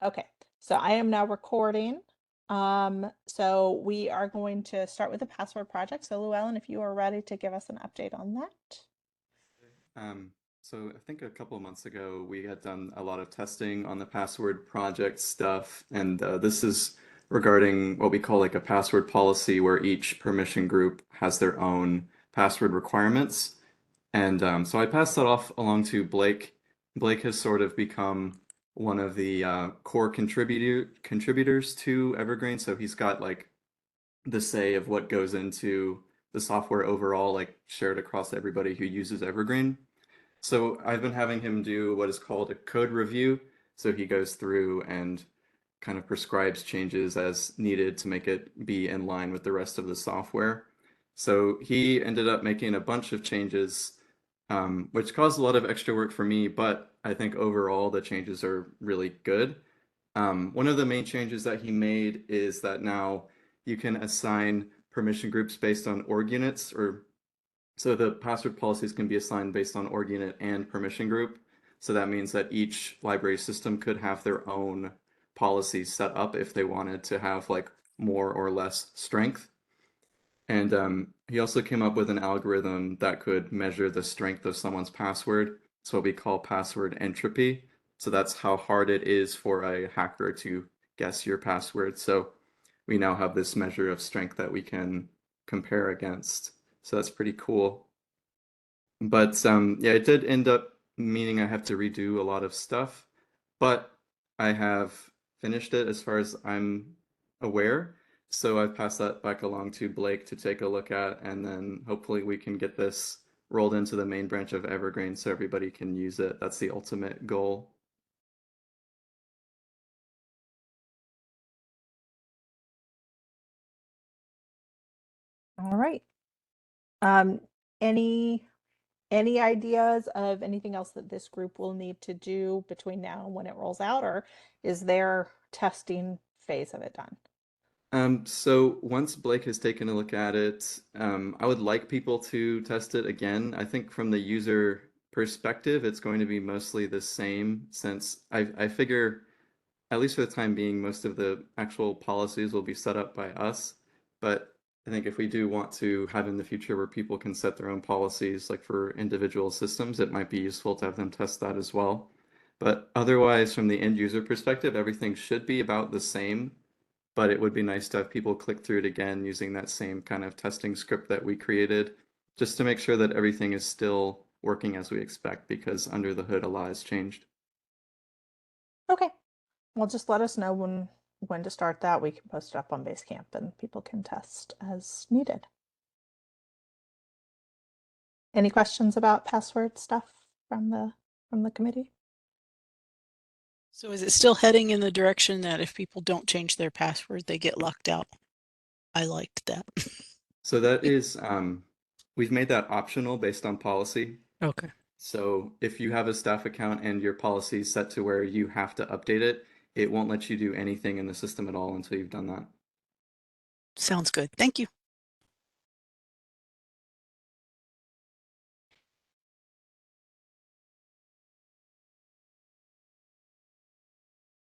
Okay, so I am now recording. So we are going to start with the password project. So Llewellyn, if you are ready to give us an update on that. Um, so I think a couple of months ago we had done a lot of testing on the password project stuff, and this is regarding what we call like a password policy where each permission group has their own password requirements. And so I passed that off along to Blake. Blake has sort of become one of the core contributors to Evergreen, so he's got like the say of what goes into the software overall, like shared across everybody who uses Evergreen. So I've been having him do what is called a code review. So he goes through and kind of prescribes changes as needed to make it be in line with the rest of the software. So he ended up making a bunch of changes, which caused a lot of extra work for me, but I think overall the changes are really good. One of the main changes that he made is that now you can assign permission groups based on org units, or so the password policies can be assigned based on org unit and permission group. So that means that each library system could have their own policies set up if they wanted to have like more or less strength. And he also came up with an algorithm that could measure the strength of someone's password. It's what we call password entropy. So that's how hard it is for a hacker to guess your password. So we now have this measure of strength that we can compare against. So that's pretty cool. But yeah, it did end up meaning I have to redo a lot of stuff, but I have finished it as far as I'm aware. So I've passed that back along to Blake to take a look at, and then hopefully we can get this rolled into the main branch of Evergreen so everybody can use it. That's the ultimate goal. All right. Um, any any ideas of anything else that this group will need to do between now and when it rolls out, or is their testing phase of it done? So once Blake has taken a look at it, I would like people to test it again. I think from the user perspective, it's going to be mostly the same since I figure, at least for the time being, most of the actual policies will be set up by us. But I think if we do want to have in the future where people can set their own policies, like for individual systems, it might be useful to have them test that as well. But otherwise, from the end user perspective, everything should be about the same, but it would be nice to have people click through it again using that same kind of testing script that we created, just to make sure that everything is still working as we expect, because under the hood a lot has changed. Okay. Well, just let us know when to start that. We can post it up on Basecamp and people can test as needed. Any questions about password stuff from the committee? So is it still heading in the direction that if people don't change their password, they get locked out? I liked that. So that is, we've made that optional based on policy. Okay. So if you have a staff account and your policy is set to where you have to update it, it won't let you do anything in the system at all until you've done that. Sounds good. Thank you.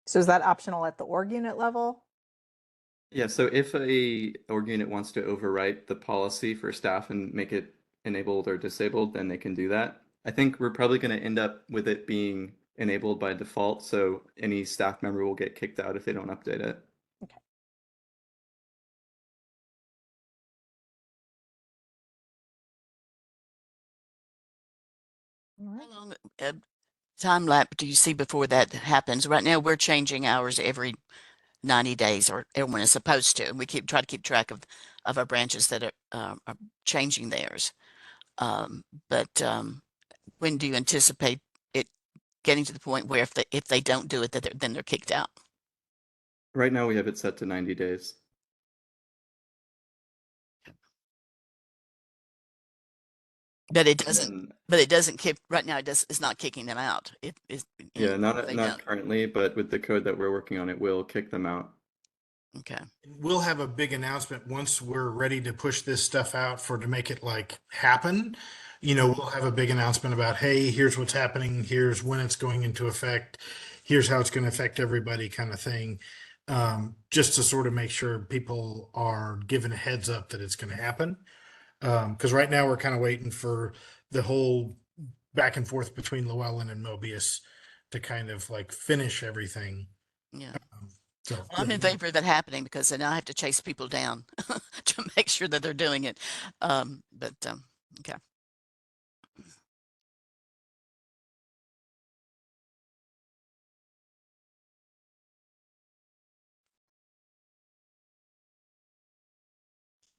So is that optional at the org unit level? Yeah, so if a org unit wants to overwrite the policy for staff and make it enabled or disabled, then they can do that. I think we're probably going to end up with it being enabled by default, so any staff member will get kicked out if they don't update it. Okay. All right. How long time lapse do you see before that happens? Right now, we're changing ours every 90 days, or everyone is supposed to, and we try to keep track of our branches that are changing theirs. But when do you anticipate it getting to the point where if they don't do it, then they're kicked out? Right now we have it set to 90 days. But it doesn't. And But it doesn't kick right now. It's not kicking them out. It is. yeah, They not don't. currently, but with the code that we're working on, it will kick them out. Okay. We'll have a big announcement once we're ready to push this stuff out to make it like happen. We'll have a big announcement about, hey, here's what's happening, here's when it's going into effect, here's how it's going to affect everybody kind of thing. Just to sort of make sure people are given a heads up that it's going to happen. Because right now we're kind of waiting for the whole back and forth between Llewellyn and Mobius to kind of like finish everything. Yeah. So Well, I'm in favor of that happening because then I have to chase people down to make sure that they're doing it. Okay.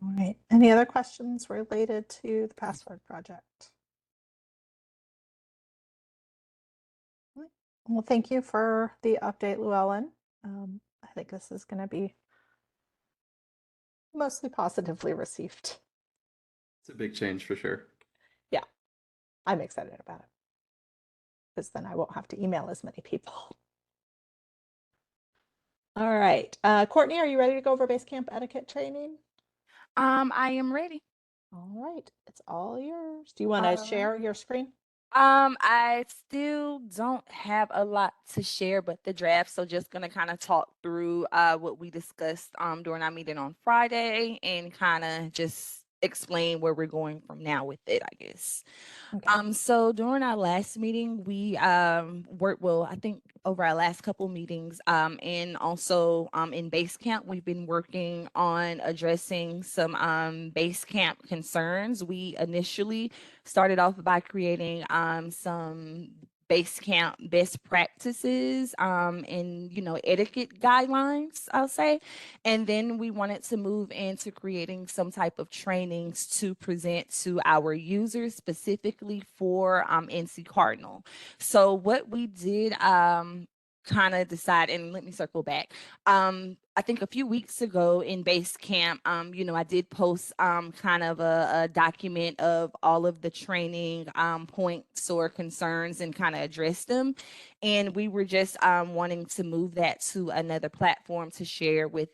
All right. Any other questions related to the password project? Well, thank you for the update, Llewellyn. I think this is going to be mostly positively received. It's a big change for sure. Yeah, I'm excited about it because then I won't have to email as many people. All right. Courtney, are you ready to go over Basecamp etiquette training? I am ready. All right. It's all yours. Do you want to All right. share your screen? I still don't have a lot to share but the draft, so just gonna kind of talk through what we discussed during our meeting on Friday and kind of just explain where we're going from now with it, I guess. Okay. So during our last meeting, we worked, well, I think over our last couple meetings, and also in Basecamp, we've been working on addressing some Basecamp concerns. We initially started off by creating some Basecamp best practices and etiquette guidelines, I'll say. And then we wanted to move into creating some type of trainings to present to our users specifically for NC Cardinal. So what we did kind of decide, and let me circle back. I think a few weeks ago in Basecamp, I did post kind of a document of all of the training points or concerns and kind of address them. And we were just wanting to move that to another platform to share with,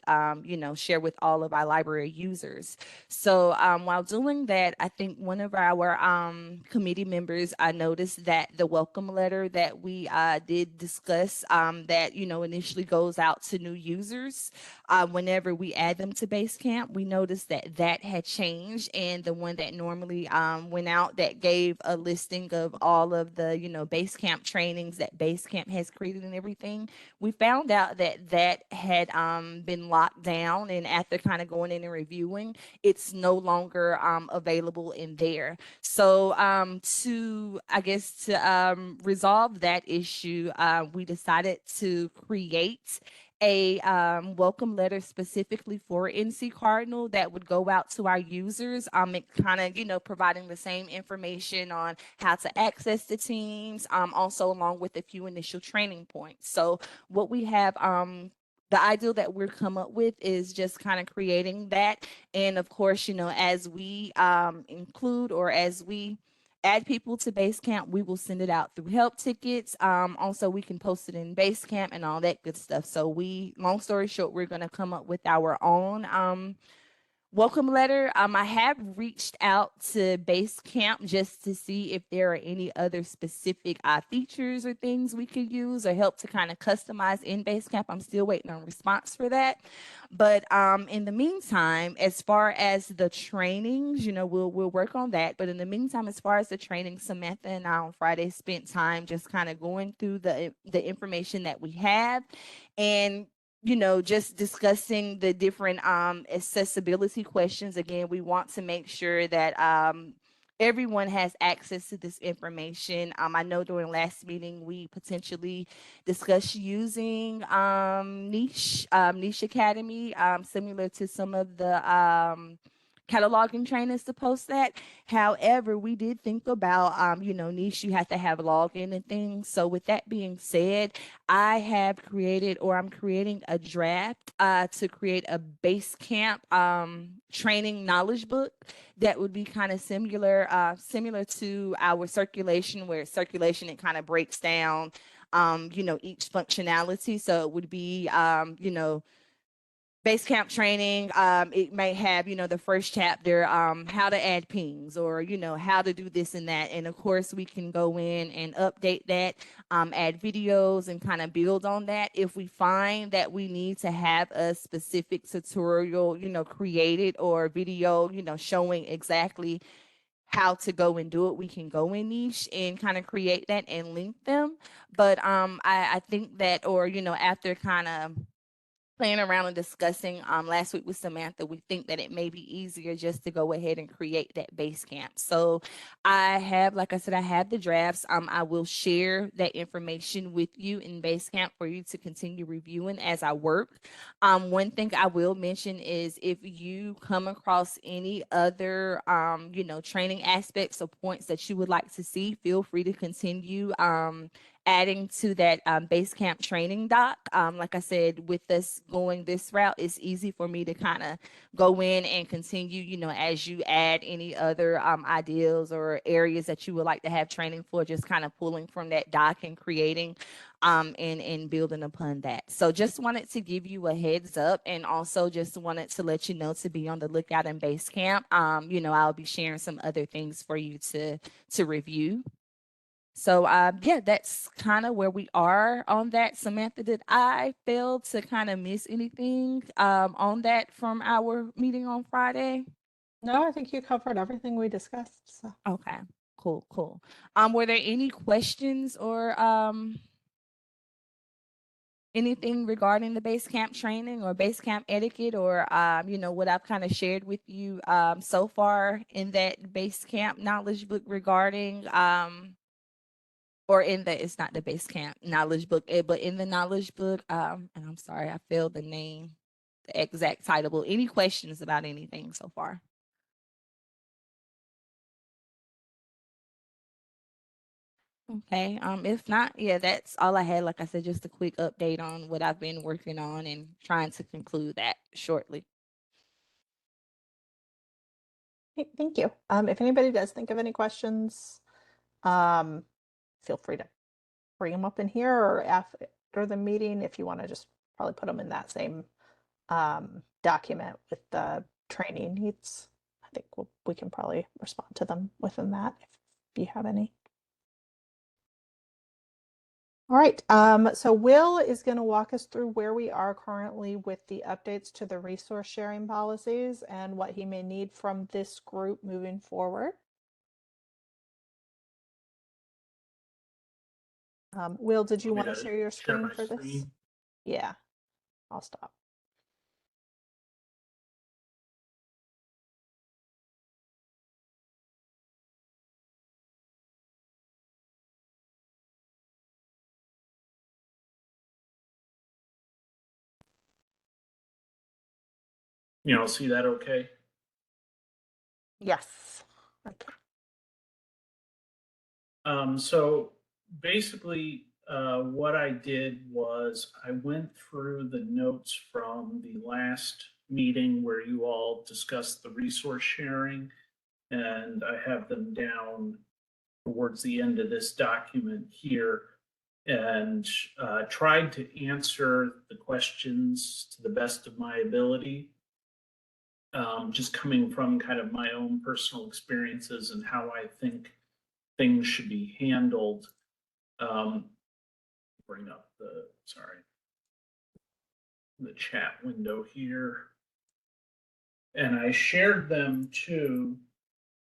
share with all of our library users. So while doing that, I think one of our committee members, I noticed that the welcome letter that we did discuss that, initially goes out to new users. Whenever we add them to Basecamp, we noticed that that had changed, and the one that normally went out that gave a listing of all of the Basecamp trainings that Basecamp has created and everything, we found out that that had been locked down, and after kind of going in and reviewing, it's no longer available in there. So to resolve that issue, we decided to create a welcome letter specifically for NC Cardinal that would go out to our users. It kind of, providing the same information on how to access the teams, also along with a few initial training points. So what we have, the ideal that we're come up with is just kind of creating that. And of course, as we include or as we add people to Basecamp, we will send it out through help tickets. Also, we can post it in Basecamp and all that good stuff. So long story short, we're going to come up with our own welcome letter. I have reached out to Basecamp just to see if there are any other specific features or things we could use or help to kind of customize in Basecamp. I'm still waiting on response for that. But in the meantime, as far as the trainings, we'll work on that. But in the meantime, as far as the training, Samantha and I on Friday spent time just kind of going through the information that we have and just discussing the different accessibility questions. Again, we want to make sure that everyone has access to this information. I know during last meeting, we potentially discussed using Niche Academy, similar to some of the cataloging trainers to post that. However, we did think about, Niche, you have to have login and things. So with that being said, I'm creating a draft to create a Basecamp training knowledge book that would be kind of similar to our circulation, where circulation, it kind of breaks down, each functionality. So it would be, Basecamp training, it may have, the first chapter, how to add pings, or, how to do this and that. And of course, we can go in and update that, add videos and kind of build on that. If we find that we need to have a specific tutorial, created, or video, showing exactly how to go and do it, we can go in niche and kind of create that and link them. But I think that, or, after kind of playing around and discussing last week with Samantha, we think that it may be easier just to go ahead and create that base camp. So I have, like I said, I have the drafts. I will share that information with you in Basecamp for you to continue reviewing as I work. One thing I will mention is if you come across any other, training aspects or points that you would like to see, feel free to continue adding to that Basecamp training doc. Like I said, with us going this route, it's easy for me to kind of go in and continue, as you add any other ideas or areas that you would like to have training for, just kind of pulling from that doc and creating and building upon that. So just wanted to give you a heads up, and also just wanted to let you know to be on the lookout in Basecamp. I'll be sharing some other things for you to review. So yeah, that's kind of where we are on that. Samantha, did I fail to kind of miss anything on that from our meeting on Friday? No, I think you covered everything we discussed. So. Okay, cool. Were there any questions or anything regarding the Basecamp training or Basecamp etiquette, or what I've kind of shared with you so far in that Basecamp knowledge book regarding or in the, it's not the Basecamp knowledge book, but in the knowledge book, and I'm sorry, I failed the name, the exact title. Any questions about anything so far? Okay, if not, yeah, that's all I had. Like I said, just a quick update on what I've been working on and trying to conclude that shortly. Thank you. If anybody does think of any questions, feel free to bring them up in here or after the meeting if you want to just probably put them in that same document with the training needs. I think we can probably respond to them within that if you have any. All right, so Will is going to walk us through where we are currently with the updates to the resource sharing policies and what he may need from this group moving forward. Will, did you want to share your screen for this? Yeah, I'll stop. You all see that okay? Yes. Okay. So basically, what I did was I went through the notes from the last meeting where you all discussed the resource sharing, and I have them down towards the end of this document here, and tried to answer the questions to the best of my ability. Just coming from kind of my own personal experiences and how I think things should be handled. Bring up the chat window here. And I shared them too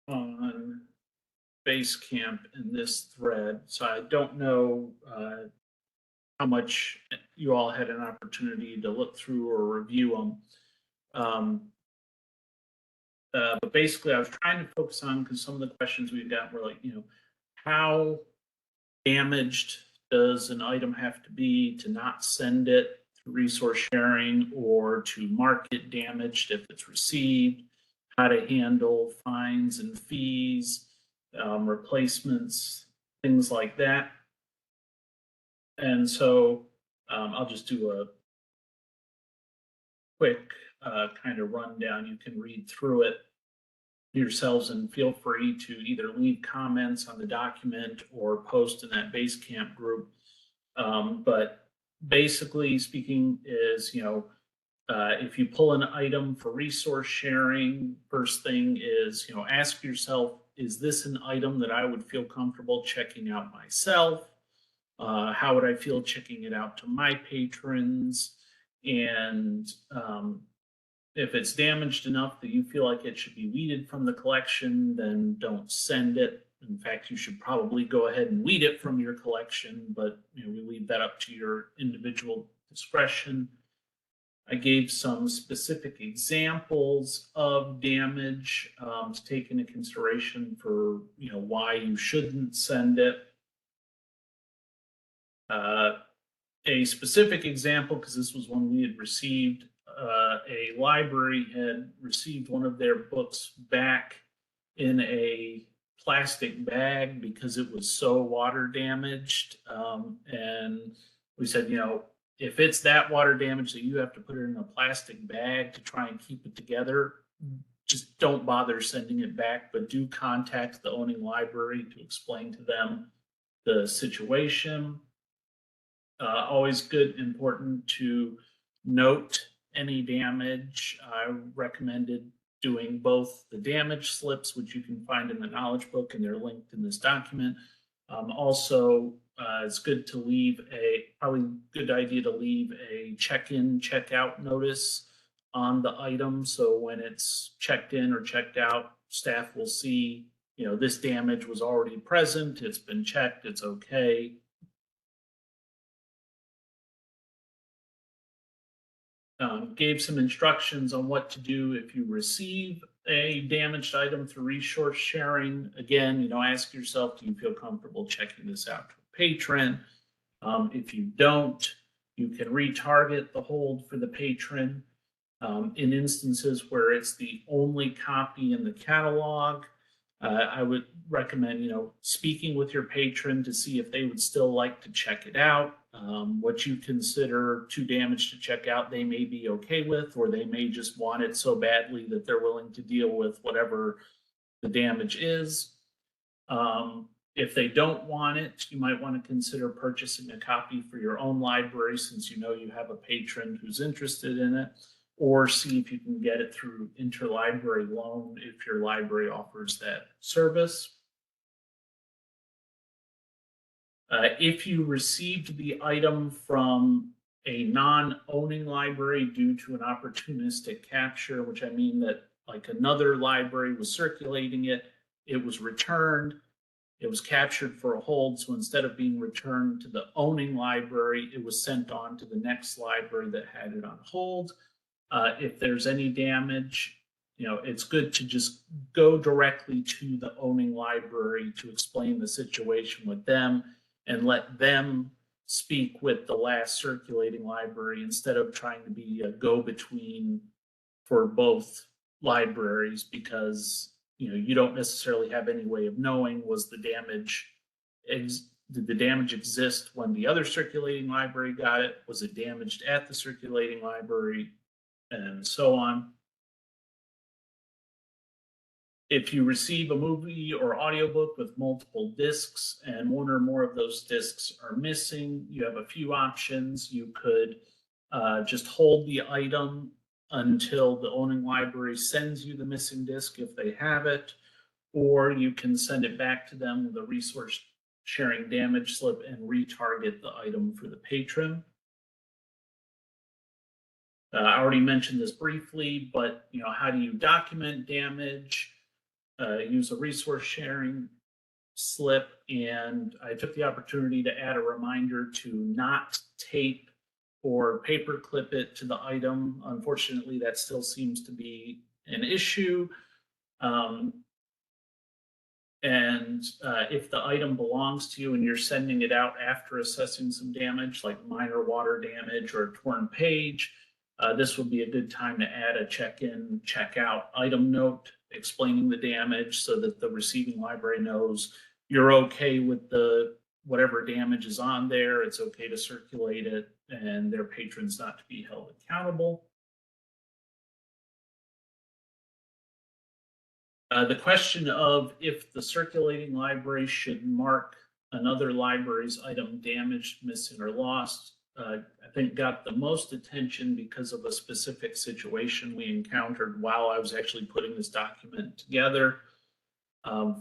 on Basecamp in this thread. So I don't know how much you all had an opportunity to look through or review them. But basically, I was trying to focus on, because some of the questions we've got were like, how damaged does an item have to be to not send it through resource sharing, or to mark it damaged if it's received, how to handle fines and fees, replacements, things like that. And so I'll just do a quick kind of rundown. You can read through it yourselves and feel free to either leave comments on the document or post in that Basecamp group. But basically speaking is, If you pull an item for resource sharing, first thing is, ask yourself, is this an item that I would feel comfortable checking out myself? How would I feel checking it out to my patrons? And if it's damaged enough that you feel like it should be weeded from the collection, then don't send it. In fact, you should probably go ahead and weed it from your collection, but we leave that up to your individual discretion. I gave some specific examples of damage to take into consideration for why you shouldn't send it. A specific example, because this was one we had received, a library had received one of their books back in a plastic bag because it was so water damaged. And we said, if it's that water damaged that you have to put it in a plastic bag to try and keep it together, just don't bother sending it back, but do contact the owning library to explain to them the situation. Always good, important to note any damage. I recommended doing both the damage slips, which you can find in the knowledge book, and they're linked in this document. Also, it's good to leave probably good idea to leave a check-in, check-out notice on the item. So when it's checked in or checked out, staff will see, this damage was already present, it's been checked, it's okay. Gave some instructions on what to do if you receive a damaged item through resource sharing. Again, ask yourself, do you feel comfortable checking this out to a patron? If you don't, you can retarget the hold for the patron. In instances where it's the only copy in the catalog, I would recommend, speaking with your patron to see if they would still like to check it out. What you consider too damaged to check out, they may be okay with, or they may just want it so badly that they're willing to deal with whatever the damage is. If they don't want it, you might want to consider purchasing a copy for your own library, since you have a patron who's interested in it, or see if you can get it through interlibrary loan if your library offers that service. If you received the item from a non-owning library due to an opportunistic capture, which I mean that like another library was circulating it, it was returned, it was captured for a hold, so instead of being returned to the owning library, it was sent on to the next library that had it on hold. If there's any damage, it's good to just go directly to the owning library to explain the situation with them and let them speak with the last circulating library instead of trying to be a go-between for both libraries, because you don't necessarily have any way of knowing did the damage exist when the other circulating library got it? Was it damaged at the circulating library? And so on. If you receive a movie or audiobook with multiple discs and one or more of those discs are missing, you have a few options. You could just hold the item until the owning library sends you the missing disc if they have it, or you can send it back to them with a resource sharing damage slip and retarget the item for the patron. I already mentioned this briefly, but how do you document damage? Use a resource sharing slip, and I took the opportunity to add a reminder to not tape or paper clip it to the item. Unfortunately, that still seems to be an issue. If the item belongs to you and you're sending it out after assessing some damage, like minor water damage or a torn page, this would be a good time to add a check-in, check-out item note explaining the damage so that the receiving library knows you're okay with whatever damage is on there. It's okay to circulate it, and their patrons not to be held accountable. The question of if the circulating library should mark another library's item damaged, missing, or lost I think got the most attention because of a specific situation we encountered while I was actually putting this document together.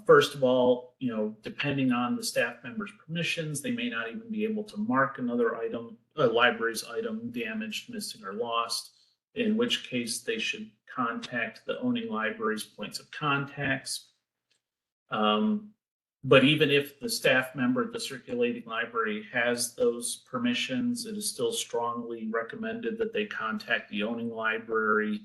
First of all, depending on the staff member's permissions, they may not even be able to mark another item, a library's item, damaged, missing, or lost, in which case they should contact the owning library's points of contacts. But even if the staff member at the circulating library has those permissions, it is still strongly recommended that they contact the owning library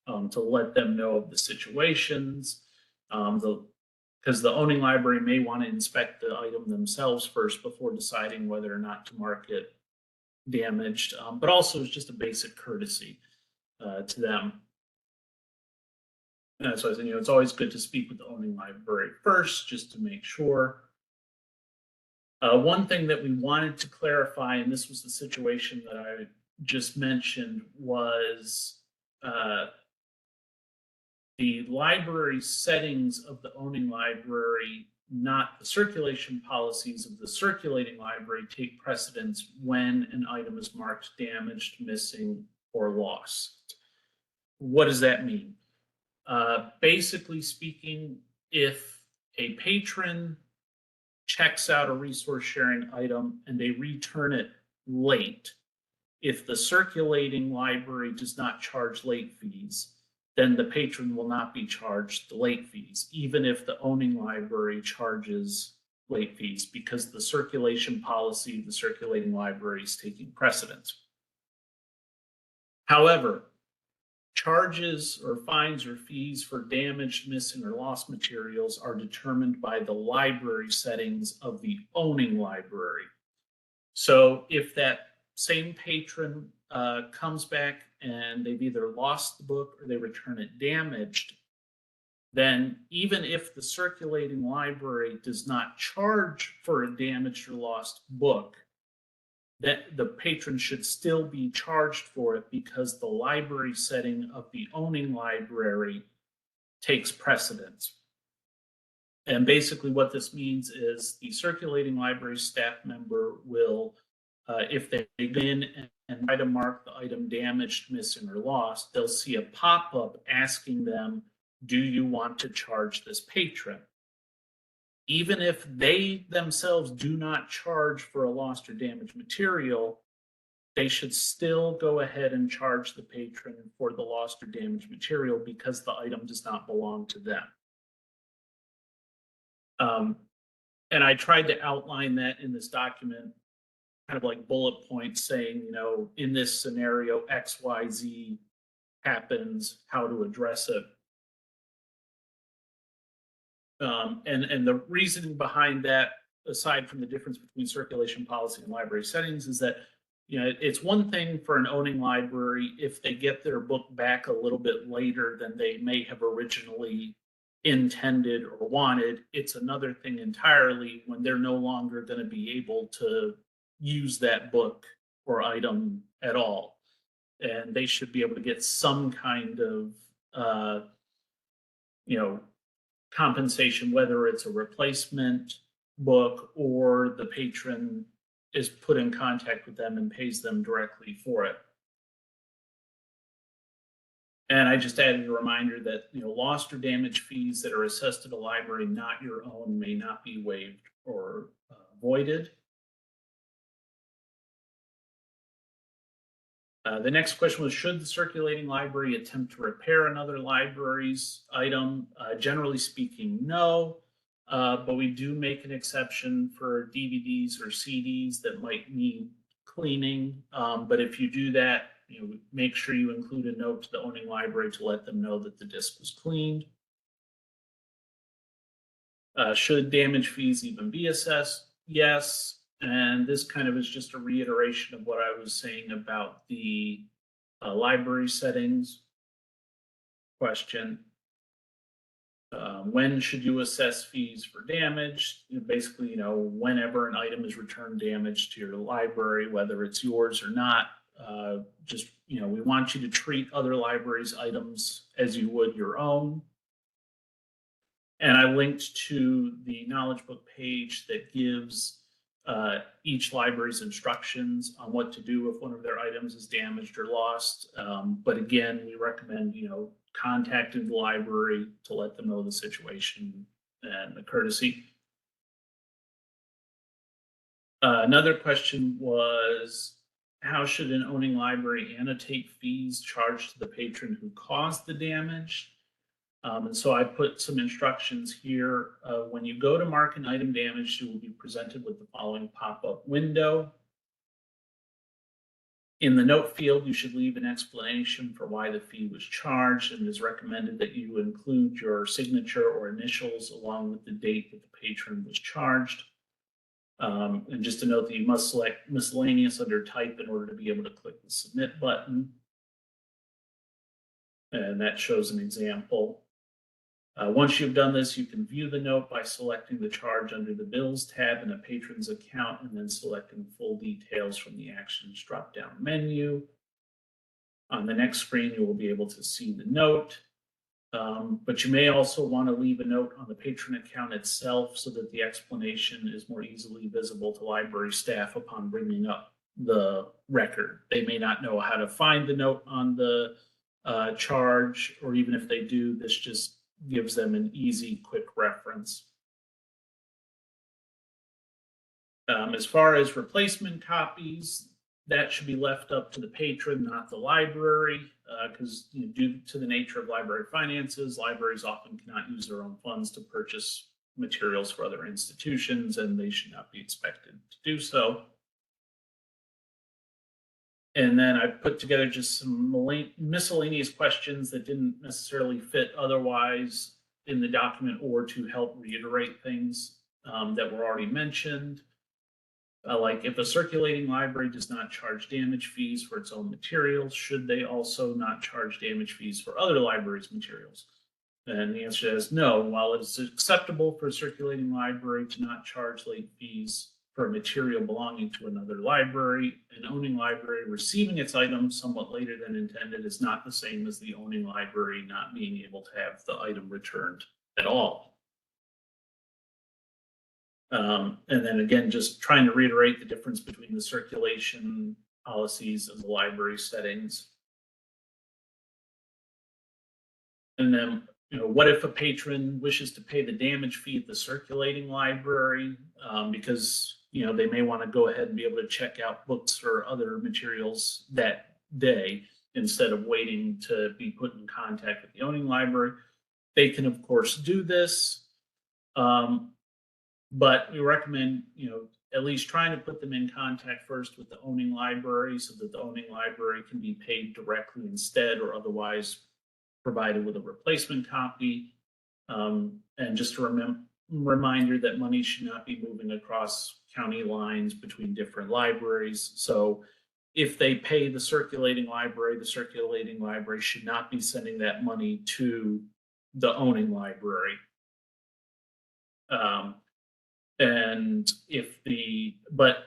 to let them know of the situations. Because the owning library may want to inspect the item themselves first before deciding whether or not to mark it damaged, but also it's just a basic courtesy to them. And so I said, it's always good to speak with the owning library first, just to make sure. One thing that we wanted to clarify, and this was the situation that I just mentioned, was the library settings of the owning library, not the circulation policies of the circulating library, take precedence when an item is marked damaged, missing, or lost. What does that mean? Basically speaking, if a patron checks out a resource sharing item and they return it late, if the circulating library does not charge late fees, then the patron will not be charged the late fees, even if the owning library charges late fees, because the circulation policy of the circulating library is taking precedence. However, charges or fines or fees for damaged, missing, or lost materials are determined by the library settings of the owning library. So if that same patron comes back and they've either lost the book or they return it damaged, then even if the circulating library does not charge for a damaged or lost book, that the patron should still be charged for it because the library setting of the owning library takes precedence. And basically what this means is the circulating library staff member will, if they go in and try to mark the item damaged, missing, or lost, they'll see a pop-up asking them, do you want to charge this patron? Even if they themselves do not charge for a lost or damaged material, they should still go ahead and charge the patron for the lost or damaged material because the item does not belong to them. And I tried to outline that in this document, kind of like bullet points saying, in this scenario, X, Y, Z happens, how to address it. And the reasoning behind that, aside from the difference between circulation policy and library settings, is that it's one thing for an owning library if they get their book back a little bit later than they may have originally intended or wanted. It's another thing entirely when they're no longer going to be able to use that book or item at all, and they should be able to get some kind of compensation, whether it's a replacement book or the patron is put in contact with them and pays them directly for it. And I just added a reminder that lost or damaged fees that are assessed at a library not your own may not be waived or voided. The next question was, should the circulating library attempt to repair another library's item? Generally speaking, no, but we do make an exception for DVDs or CDs that might need cleaning. But if you do that, make sure you include a note to the owning library to let them know that the disc was cleaned. Should damage fees even be assessed? Yes. And this kind of is just a reiteration of what I was saying about the library settings question. When should you assess fees for damage? Basically, whenever an item is returned damaged to your library, whether it's yours or not, we want you to treat other libraries' items as you would your own. And I linked to the knowledge book page that gives each library's instructions on what to do if one of their items is damaged or lost. But again, we recommend, contacting the library to let them know the situation and the courtesy. Another question was, how should an owning library annotate fees charged to the patron who caused the damage? And so I put some instructions here. When you go to mark an item damaged, you will be presented with the following pop-up window. In the note field, you should leave an explanation for why the fee was charged, and it is recommended that you include your signature or initials along with the date that the patron was charged. And just to note that you must select miscellaneous under type in order to be able to click the submit button. And that shows an example. Once you've done this, you can view the note by selecting the charge under the bills tab in a patron's account and then selecting full details from the actions drop-down menu. On the next screen, you will be able to see the note, but you may also want to leave a note on the patron account itself so that the explanation is more easily visible to library staff upon bringing up the record. They may not know how to find the note on the charge, or even if they do, this just gives them an easy, quick reference. As far as replacement copies, that should be left up to the patron, not the library, because due to the nature of library finances, libraries often cannot use their own funds to purchase materials for other institutions, and they should not be expected to do so. And then I put together just some miscellaneous questions that didn't necessarily fit otherwise in the document, or to help reiterate things that were already mentioned. Like, if a circulating library does not charge damage fees for its own materials, should they also not charge damage fees for other libraries' materials? And the answer is no. While it is acceptable for a circulating library to not charge late fees for a material belonging to another library, an owning library receiving its item somewhat later than intended is not the same as the owning library not being able to have the item returned at all. And then again, just trying to reiterate the difference between the circulation policies and the library settings. And then, what if a patron wishes to pay the damage fee at the circulating library because they may want to go ahead and be able to check out books or other materials that day instead of waiting to be put in contact with the owning library? They can, of course, do this, but we recommend, at least trying to put them in contact first with the owning library so that the owning library can be paid directly instead, or otherwise provided with a replacement copy. And just a reminder that money should not be moving across county lines between different libraries. So if they pay the circulating library should not be sending that money to the owning library. But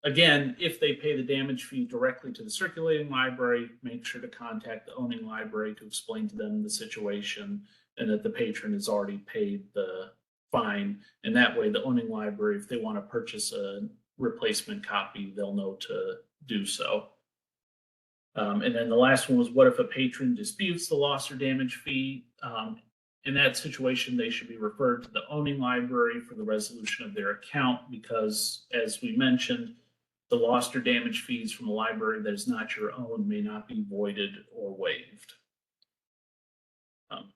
again, if they pay the damage fee directly to the circulating library, make sure to contact the owning library to explain to them the situation and that the patron has already paid the fine. And that way, the owning library, if they want to purchase a replacement copy, they'll know to do so. And then the last one was, what if a patron disputes the loss or damage fee? In that situation, they should be referred to the owning library for the resolution of their account, because, as we mentioned, the lost or damaged fees from a library that is not your own may not be voided or waived.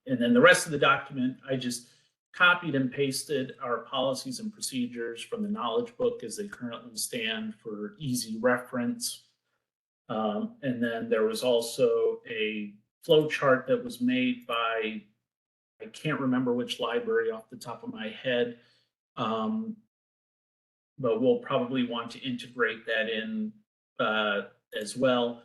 And then the rest of the document, I just copied and pasted our policies and procedures from the knowledge book as they currently stand for easy reference. And then there was also a flow chart that was made by, I can't remember which library off the top of my head, but we'll probably want to integrate that in as well.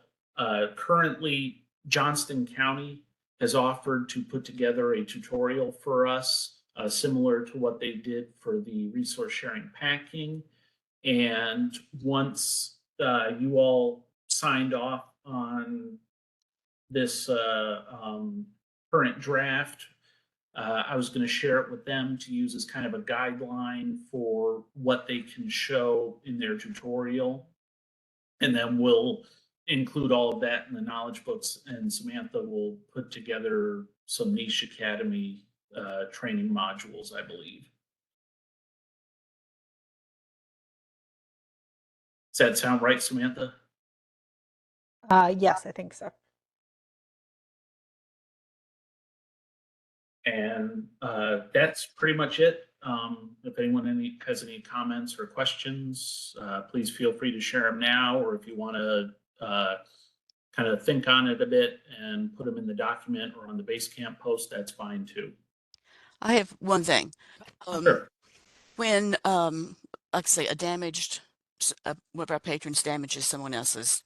Currently, Johnston County has offered to put together a tutorial for us, similar to what they did for the resource sharing packing. And once you all signed off on this current draft, I was going to share it with them to use as kind of a guideline for what they can show in their tutorial. And then we'll include all of that in the knowledge books, and Samantha will put together some Niche Academy training modules, I believe. Does that sound right, Samantha? Yes, I think so. And that's pretty much it. If anyone has any comments or questions, please feel free to share them now, or if you want to kind of think on it a bit and put them in the document or on the Basecamp post, that's fine too. I have one thing. Sure. When, like I say, one of our patrons damages someone else's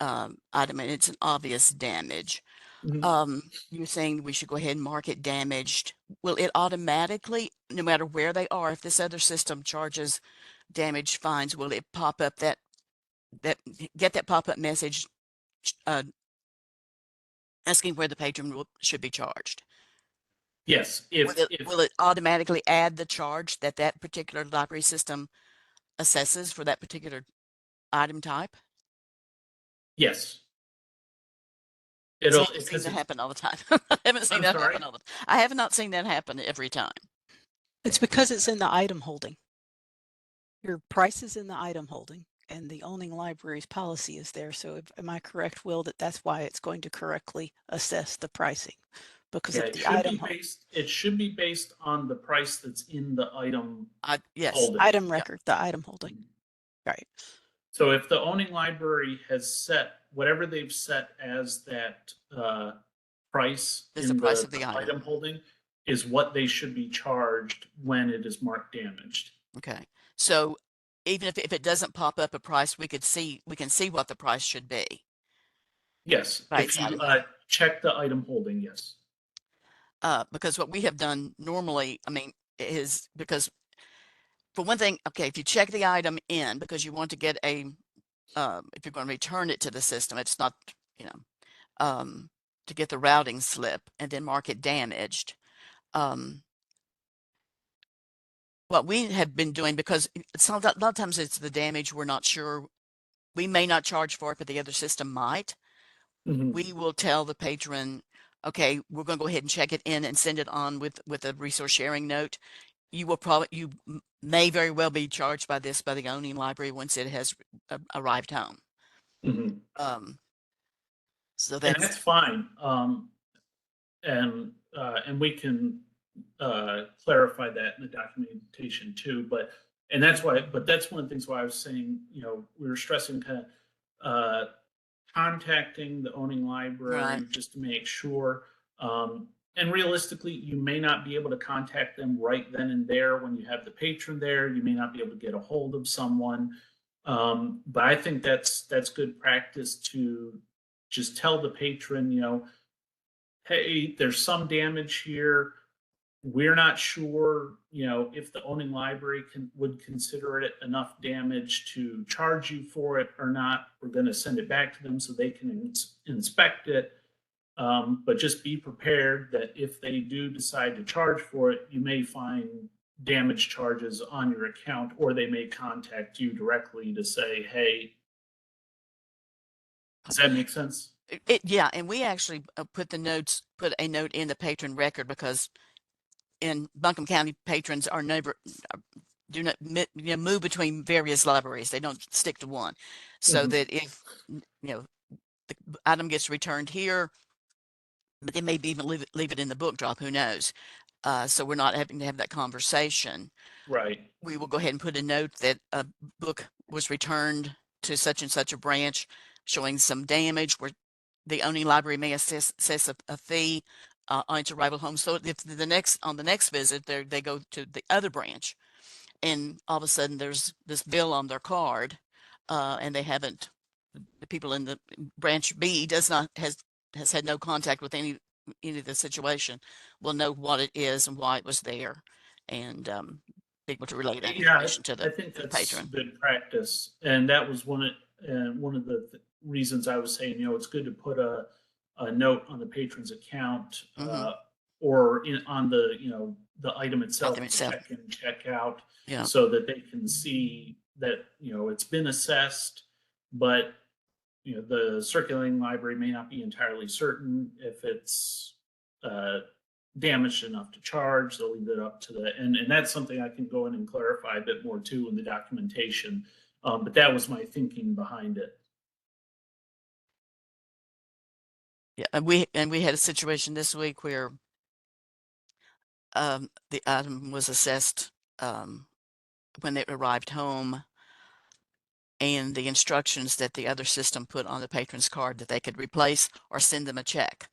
item, and it's an obvious damage. Mhm. You're saying we should go ahead and mark it damaged. Will it automatically, no matter where they are, if this other system charges damage fines, will it pop up get that pop-up message asking where the patron should be charged? Yes. Will it automatically add the charge that that particular library system assesses for that particular item type? Yes. I It'll, haven't seen because that it's, happen all the time. I haven't seen I'm that sorry. happen all the time. I have not seen that happen every time. It's because it's in the item holding. Your price is in the item holding, and the owning library's policy is there. So am I correct, Will, that that's why it's going to correctly assess the pricing? Because Yeah, of it the should be item based, it should be based on the price that's in the item Yes. holding. item record, the item holding. Right. So if the owning library has set whatever they've set as that price Is the in price the of the item. item holding is what they should be charged when it is marked damaged. Okay. So even if it doesn't pop up a price, we can see what the price should be. Yes, Right, if you Sally. check the item holding, yes. Because what we have done normally, I mean, is because for one thing, okay, if you check the item in because you want to get a, if you're going to return it to the system, it's not, you know, to get the routing slip and then mark it damaged. What we have been doing, because a lot of times it's the damage we're not sure, we may not charge for it, but the other system might. Mhm. We will tell the patron, okay, we're going to go ahead and check it in and send it on with a resource sharing note. You may very well be charged by the owning library once it has arrived home. Mhm. So And that's that's fine. And we can clarify that in the documentation too. But that's one of the things why I was saying, you know, we were stressing kind of contacting the owning library right. just to make sure. And realistically, you may not be able to contact them right then and there when you have the patron there. You may not be able to get a hold of someone. But I think that's good practice to just tell the patron, you know, hey, there's some damage here. We're not sure, you know, if the owning library would consider it enough damage to charge you for it or not. We're going to send it back to them so they can inspect it. But just be prepared that if they do decide to charge for it, you may find damage charges on your account, or they may contact you directly to say, hey, does that make sense? Yeah, and we actually put a note in the patron record because in Buncombe County, patrons are never do not move between various libraries. They don't stick to one. So that if the item gets returned here, but they maybe even leave it in the book drop, who knows? So we're not having to have that conversation. Right. We will go ahead and put a note that a book was returned to such and such a branch showing some damage where the owning library may assess a fee on its arrival home. So if on the next visit, they go to the other branch and all of a sudden there's this bill on their card and they haven't, the people in the branch B has had no contact with any of the situation, will know what it is and why it was there, and be able to relay that Yeah, information to I the think that's patron. good practice, and that was one of the reasons I was saying, you know, it's good to put a note on the patron's account or on the, the item itself, Item the itself. check in, check out, Yeah. so that they can see that, it's been assessed, but, the circulating library may not be entirely certain if it's damaged enough to charge. They'll leave it up to and that's something I can go in and clarify a bit more too in the documentation. But that was my thinking behind it. Yeah, and we had a situation this week where the item was assessed when it arrived home, and the instructions that the other system put on the patron's card that they could replace or send them a check,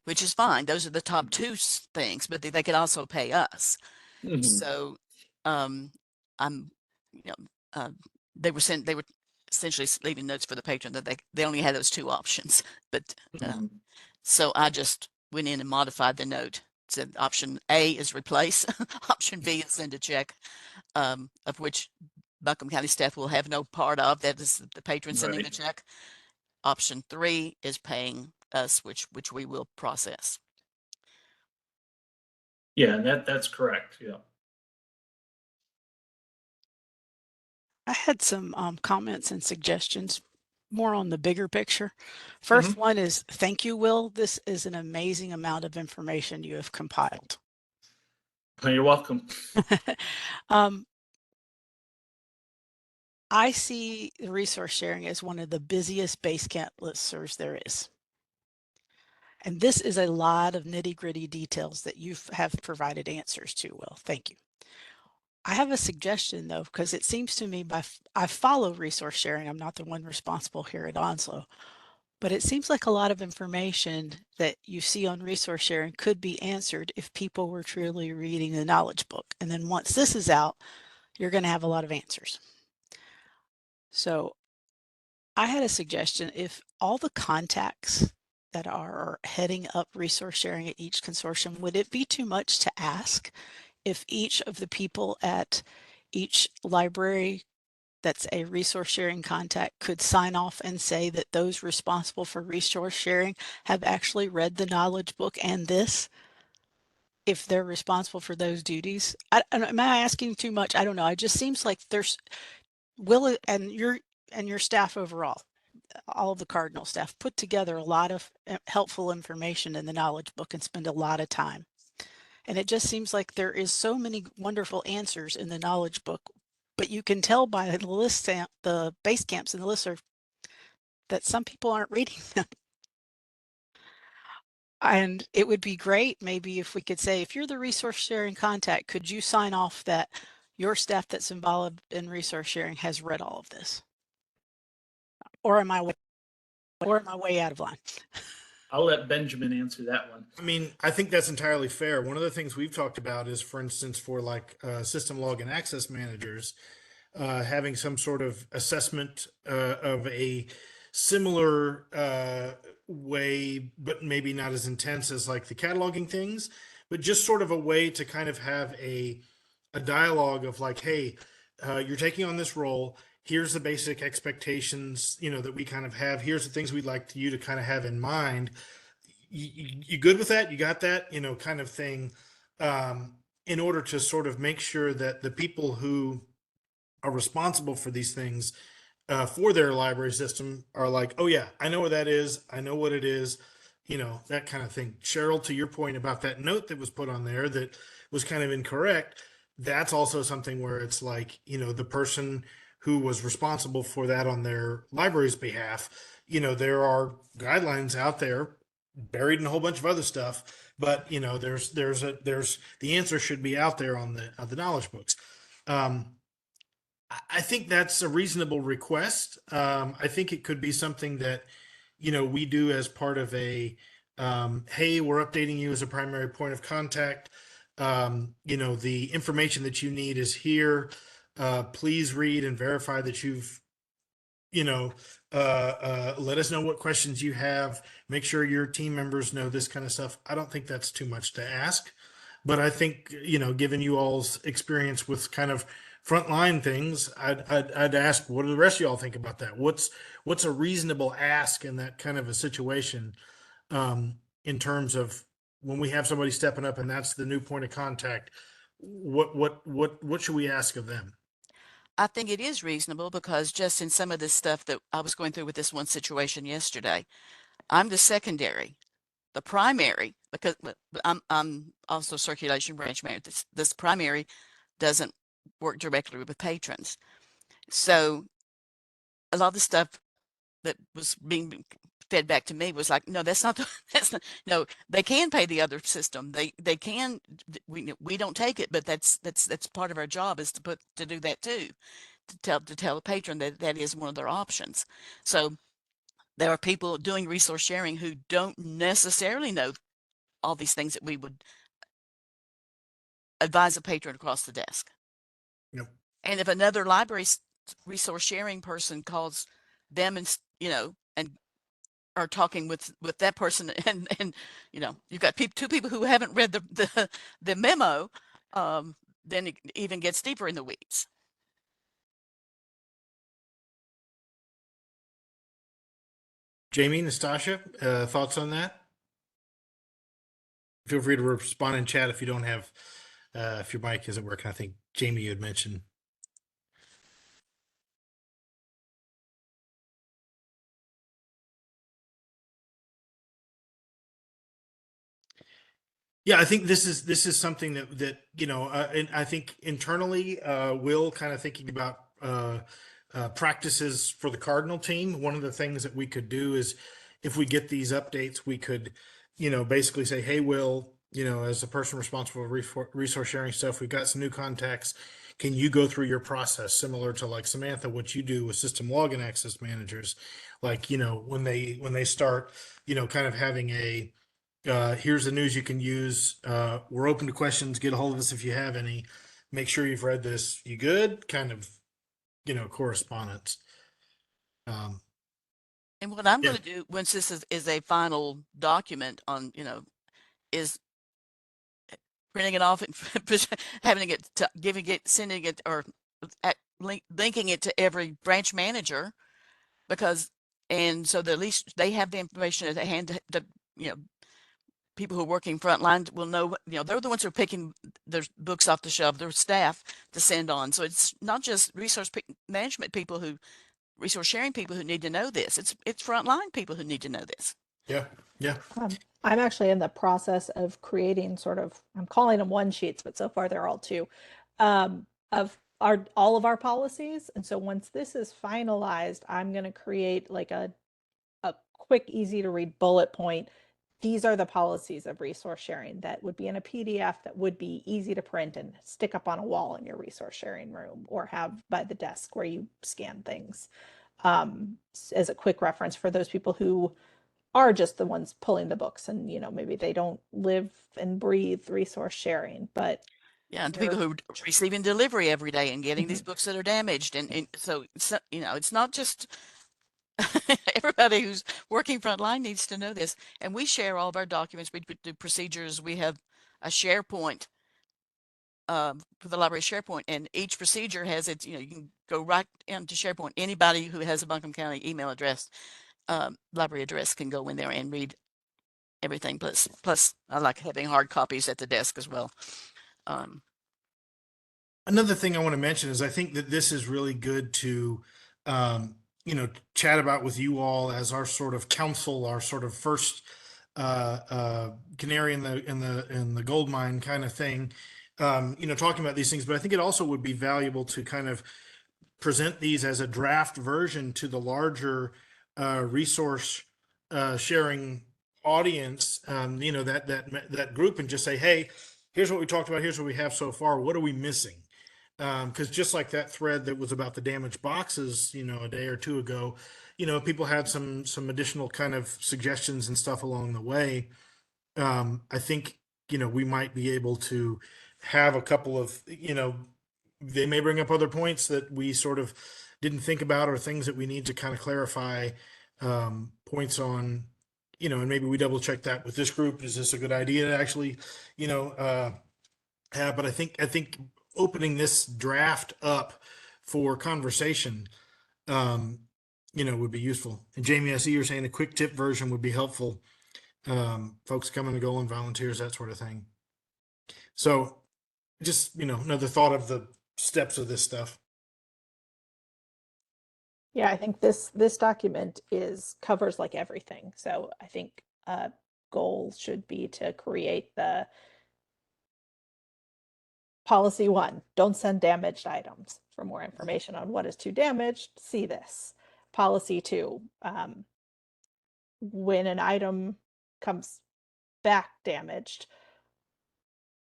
which is fine. Those are the top two things, but they could also pay us. Mhm. So I'm, you know, they were essentially leaving notes for the patron that they only had those two options. But Mhm. so I just went in and modified the note. Said option A is replace, option B is send a check, of which Buncombe County staff will have no part of. That is the patron sending the Right. check. Option 3 is paying us, which we will process. Yeah, that's correct. Yeah. I had some comments and suggestions more on the bigger picture. First one is thank you, Will. This is an amazing amount of information you have compiled. Oh, you're welcome. I see the resource sharing as one of the busiest Basecamp listservs there is. And this is a lot of nitty gritty details that you have provided answers to, Will. Thank you. I have a suggestion though, because it seems to me I follow resource sharing. I'm not the one responsible here at Onslow, but it seems like a lot of information that you see on resource sharing could be answered if people were truly reading the knowledge book. And then once this is out, you're going to have a lot of answers. So I had a suggestion. If all the contacts that are heading up resource sharing at each consortium, would it be too much to ask if each of the people at each library that's a resource sharing contact could sign off and say that those responsible for resource sharing have actually read the knowledge book and this, if they're responsible for those duties? Am I asking too much? I don't know. It just seems like there's Will and your staff overall, all of the Cardinal staff, put together a lot of helpful information in the knowledge book and spend a lot of time. And it just seems like there is so many wonderful answers in the knowledge book, but you can tell by the base camps in the listserv that some people aren't reading them. And it would be great maybe if we could say, if you're the resource sharing contact, could you sign off that your staff that's involved in resource sharing has read all of this? Or am I way out of line? I'll let Benjamin answer that one. I mean, I think that's entirely fair. One of the things we've talked about is, for instance, for like system log and access managers, having some sort of assessment of a similar way, but maybe not as intense as like the cataloging things, but just sort of a way to kind of have a dialogue of like, hey, you're taking on this role. Here's the basic expectations, that we kind of have. Here's the things we'd like you to kind of have in mind. You good with that? You got that? Kind of thing. In order to sort of make sure that the people who are responsible for these things for their library system are like, oh yeah, I know what that is. I know what it is. That kind of thing. Cheryl, to your point about that note that was put on there that was kind of incorrect, that's also something where it's like, the person who was responsible for that on their library's behalf, there are guidelines out there buried in a whole bunch of other stuff, but there's the answer should be out there on the knowledge books. I think that's a reasonable request. I think it could be something that, we do as part of a, hey, we're updating you as a primary point of contact. The information that you need is here. Please read and verify that you've, let us know what questions you have. Make sure your team members know this kind of stuff. I don't think that's too much to ask. But I think, given you all's experience with kind of frontline things, I'd ask, what do the rest of y'all think about that? What's a reasonable ask in that kind of a situation, in terms of when we have somebody stepping up and that's the new point of contact, what should we ask of them? I think it is reasonable because just in some of this stuff that I was going through with this one situation yesterday, I'm the secondary. The primary, because I'm also circulation branch manager. This primary doesn't work directly with patrons. So a lot of the stuff that was being fed back to me was like, no, that's not, that's not, no, they can pay the other system. They can, we don't take it, but that's part of our job is to do that too, to tell the patron that that is one of their options. So there are people doing resource sharing who don't necessarily know all these things that we would advise a patron across the desk. Yep. And if another library resource sharing person calls them and, and are talking with that person and you've got two people who haven't read the memo, then it even gets deeper in the weeds. Jamie, Nastasha, thoughts on that? Feel free to respond in chat if you don't have, if your mic isn't working. I think Jamie, you had mentioned. Yeah, I think this is something that and I think internally, Will kind of thinking about practices for the Cardinal team. One of the things that we could do is if we get these updates, we could, basically say, hey, Will, as the person responsible for resource sharing stuff, we've got some new contacts. Can you go through your process similar to like Samantha, what you do with system login access managers? Like, when they start, kind of having a here's the news you can use. We're open to questions. Get a hold of us if you have any. Make sure you've read this. You good? Kind of, correspondence. And what I'm Yeah. going to do once this is a final document on, is printing it off and having it, sending it, or linking it to every branch manager, and so that at least they have the information at hand to people who are working frontline will know, they're the ones who are picking their books off the shelf, their staff to send on. So it's not just resource sharing people who need to know this. It's frontline people who need to know this. Yeah. Yeah. I'm actually in the process of creating I'm calling them one sheets, but so far they're all two, of all of our policies. And so once this is finalized, I'm going to create like a quick, easy to read bullet point. These are the policies of resource sharing that would be in a PDF that would be easy to print and stick up on a wall in your resource sharing room or have by the desk where you scan things, as a quick reference for those people who are just the ones pulling the books and maybe they don't live and breathe resource sharing, but yeah, and the people who are receiving delivery every day and getting these books that are damaged, and so it's not just everybody who's working frontline needs to know this. And we share all of our documents. We do procedures. We have a SharePoint for the library SharePoint, and each procedure has its, you can go right into SharePoint. Anybody who has a Buncombe County email address, library address, can go in there and read everything. Plus I like having hard copies at the desk as well. Another thing I want to mention is I think that this is really good to, chat about with you all as our sort of council, our sort of first canary in the gold mine kind of thing. Talking about these things, but I think it also would be valuable to kind of present these as a draft version to the larger resource sharing audience, that group, and just say, hey, here's what we talked about. Here's what we have so far. What are we missing? Because just like that thread that was about the damaged boxes, a day or two ago, people had some additional kind of suggestions and stuff along the way. I think, we might be able to have a couple of, they may bring up other points that we sort of didn't think about or things that we need to kind of clarify, points on, and maybe we double check that with this group. Is this a good idea to actually, have? But I think opening this draft up for conversation, would be useful. And Jamie, I see you're saying a quick tip version would be helpful. folks coming and going, volunteers, that sort of thing. So just, another thought of the steps of this stuff. Yeah, I think this document covers like everything. So I think goal should be to create the policy 1, don't send damaged items. For more information on what is too damaged, see this. Policy 2, when an item comes back damaged,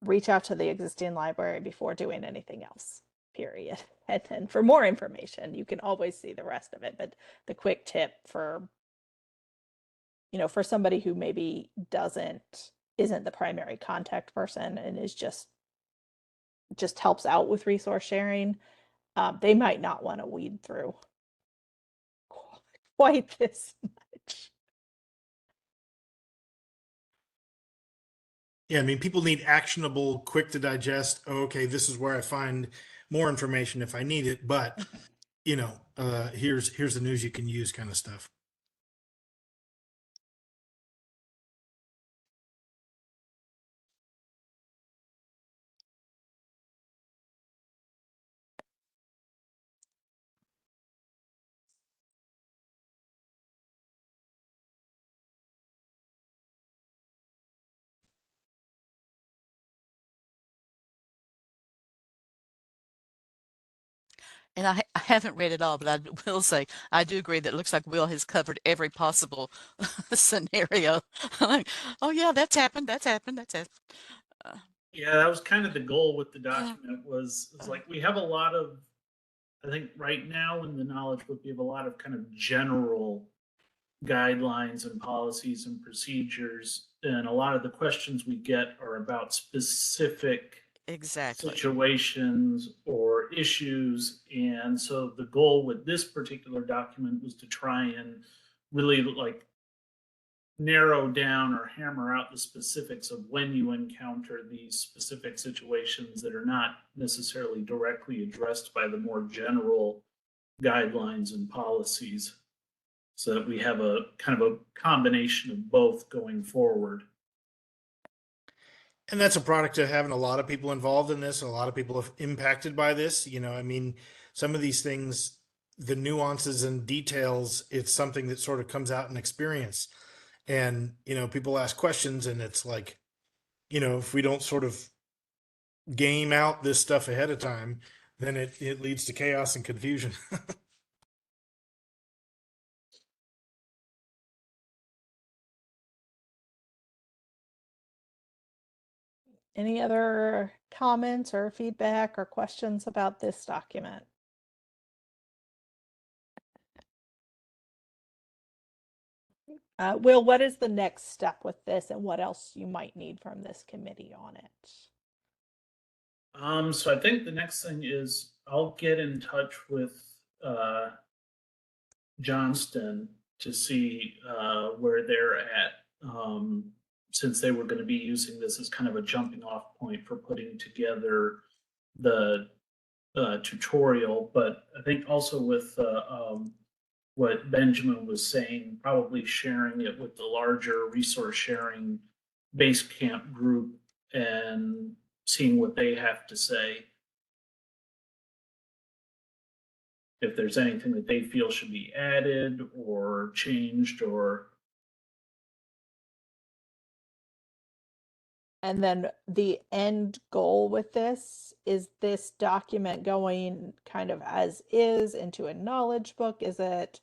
reach out to the existing library before doing anything else, period. And then for more information, you can always see the rest of it. But the quick tip for, for somebody who maybe isn't the primary contact person and is just helps out with resource sharing, they might not want to weed through quite this much. Yeah, I mean, people need actionable, quick to digest. Oh, okay, this is where I find more information if I need it. But here's the news you can use, kind of stuff. And I haven't read it all, but I will say I do agree that it looks like Will has covered every possible scenario. Like, oh yeah, that's happened. That's happened. That's happened. Yeah, that was kind of the goal with the document was like we have a lot of, I think right now in the knowledge book, we have a lot of kind of general guidelines and policies and procedures. And a lot of the questions we get are about specific Exactly. situations or issues. And so the goal with this particular document was to try and really like narrow down or hammer out the specifics of when you encounter these specific situations that are not necessarily directly addressed by the more general guidelines and policies, so that we have a kind of a combination of both going forward. And that's a product of having a lot of people involved in this, a lot of people impacted by this. I mean, some of these things, the nuances and details, it's something that sort of comes out in experience. And, people ask questions, and it's like, if we don't sort of game out this stuff ahead of time, then it leads to chaos and confusion. Any other comments or feedback or questions about this document? Will, what is the next step with this and what else you might need from this committee on it? So I think the next thing is I'll get in touch with Johnston to see where they're at, since they were going to be using this as kind of a jumping off point for putting together the tutorial. But I think also with what Benjamin was saying, probably sharing it with the larger resource sharing Basecamp group and seeing what they have to say. If there's anything that they feel should be added or changed or. And then the end goal with this is this document going kind of as is into a knowledge book? Is it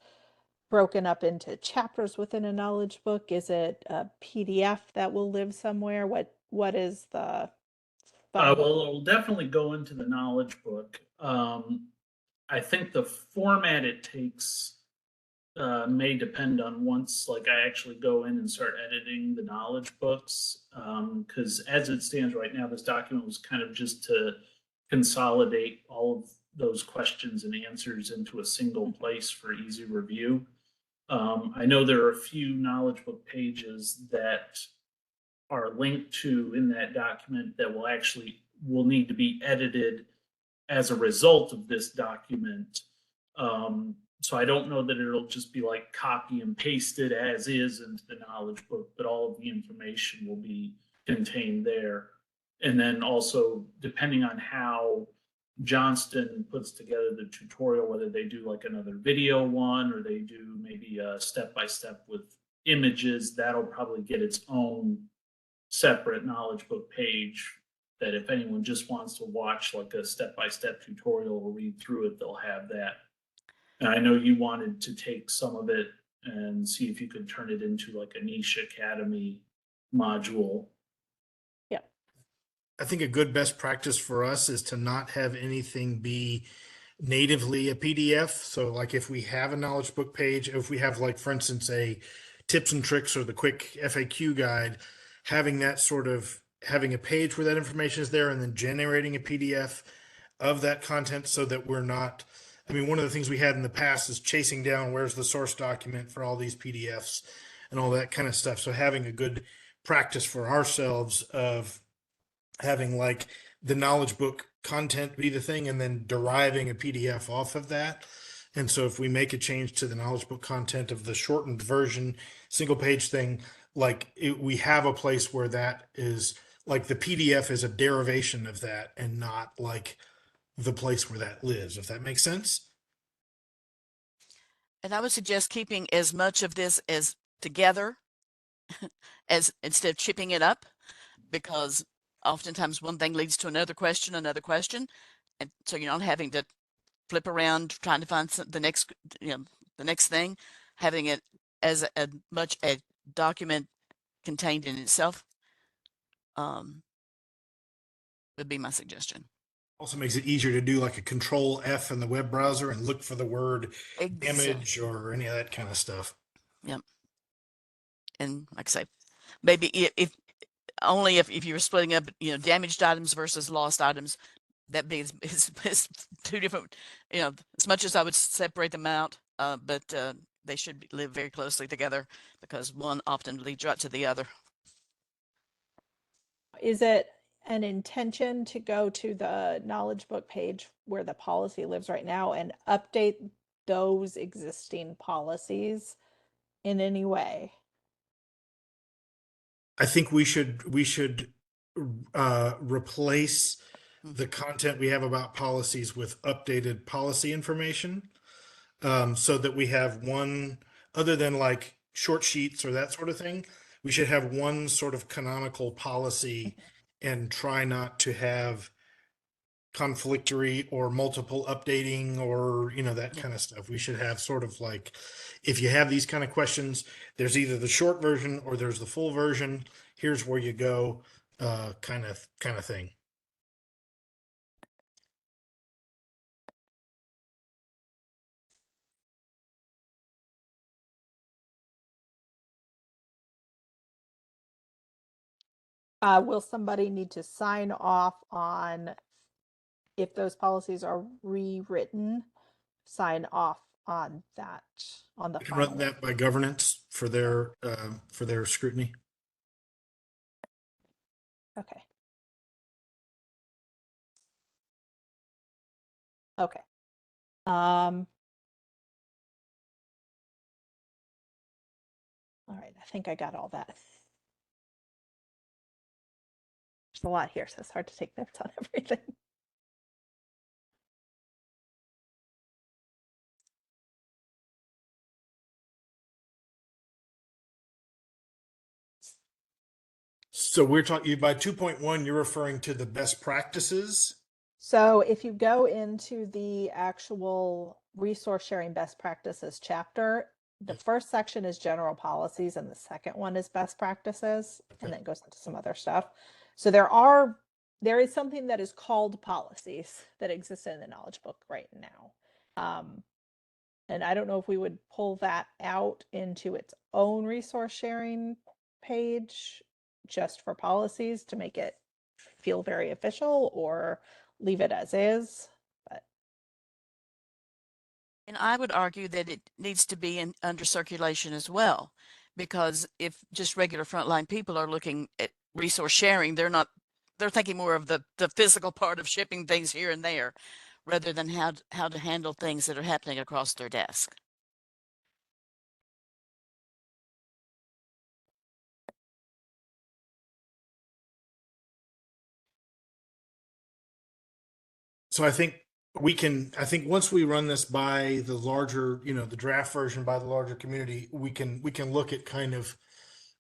broken up into chapters within a knowledge book? Is it a PDF that will live somewhere? What is the Well, final? it'll definitely go into the knowledge book. I think the format it takes may depend on once like I actually go in and start editing the knowledge books. Because as it stands right now, this document was kind of just to consolidate all of those questions and answers into a single place for easy review. I know there are a few knowledge book pages that are linked to in that document that will need to be edited as a result of this document. So I don't know that it'll just be like copy and pasted as is into the knowledge book, but all of the information will be contained there. And then also, depending on how Johnston puts together the tutorial, whether they do like another video one or they do maybe a step-by-step with images, that'll probably get its own separate knowledge book page that if anyone just wants to watch like a step-by-step tutorial or read through it, they'll have that. And I know you wanted to take some of it and see if you could turn it into like a niche academy module. Yep. I think a good best practice for us is to not have anything be natively a PDF. So like if we have a knowledge book page, if we have like, for instance, a tips and tricks or the quick FAQ guide, having that sort of having a page where that information is there and then generating a PDF of that content so that we're not, I mean, one of the things we had in the past is chasing down where's the source document for all these PDFs and all that kind of stuff. So having a good practice for ourselves of having like the knowledge book content be the thing and then deriving a PDF off of that. And so if we make a change to the knowledge book content of the shortened version, single page thing, like we have a place where that is like the PDF is a derivation of that and not like the place where that lives, if that makes sense. And I would suggest keeping as much of this as together as instead of chipping it up, because oftentimes one thing leads to another question. And so you're not having to flip around trying to find the next, the next thing, having it as a much a document contained in itself would be my suggestion. Also makes it easier to do like a control F in the web browser and look for the word image or any of that kind of stuff. Yep. And like I say, maybe if only if you were splitting up, damaged items versus lost items, that means it's two different, as much as I would separate them out, but they should live very closely together because one often leads right to the other. Is it an intention to go to the knowledge book page where the policy lives right now and update those existing policies in any way? I think we should replace the content we have about policies with updated policy information, so that we have one, other than like short sheets or that sort of thing, we should have one sort of canonical policy and try not to have conflictory or multiple updating or that kind of stuff. We should have sort of like, if you have these kind of questions, there's either the short version or there's the full version. Here's where you go, kind of thing. Will somebody need to sign off on if those policies are rewritten? Sign off on that on the We can run final. that by governance for their scrutiny. Okay. Okay. All right, I think I got all that. There's a lot here, so it's hard to take notes on everything. So we're talking by 2.1, you're referring to the best practices. So if you go into the actual resource sharing best practices chapter, the first section is general policies and the second one is best practices, and then it goes into some other stuff. So there is something that is called policies that exists in the knowledge book right now. And I don't know if we would pull that out into its own resource sharing page just for policies to make it feel very official, or leave it as is. But And I would argue that it needs to be under circulation as well, because if just regular frontline people are looking at resource sharing, they're thinking more of the physical part of shipping things here and there. rather than how to handle things that are happening across their desk. So I think I think once we run this by the larger, the draft version by the larger community, we can look at kind of,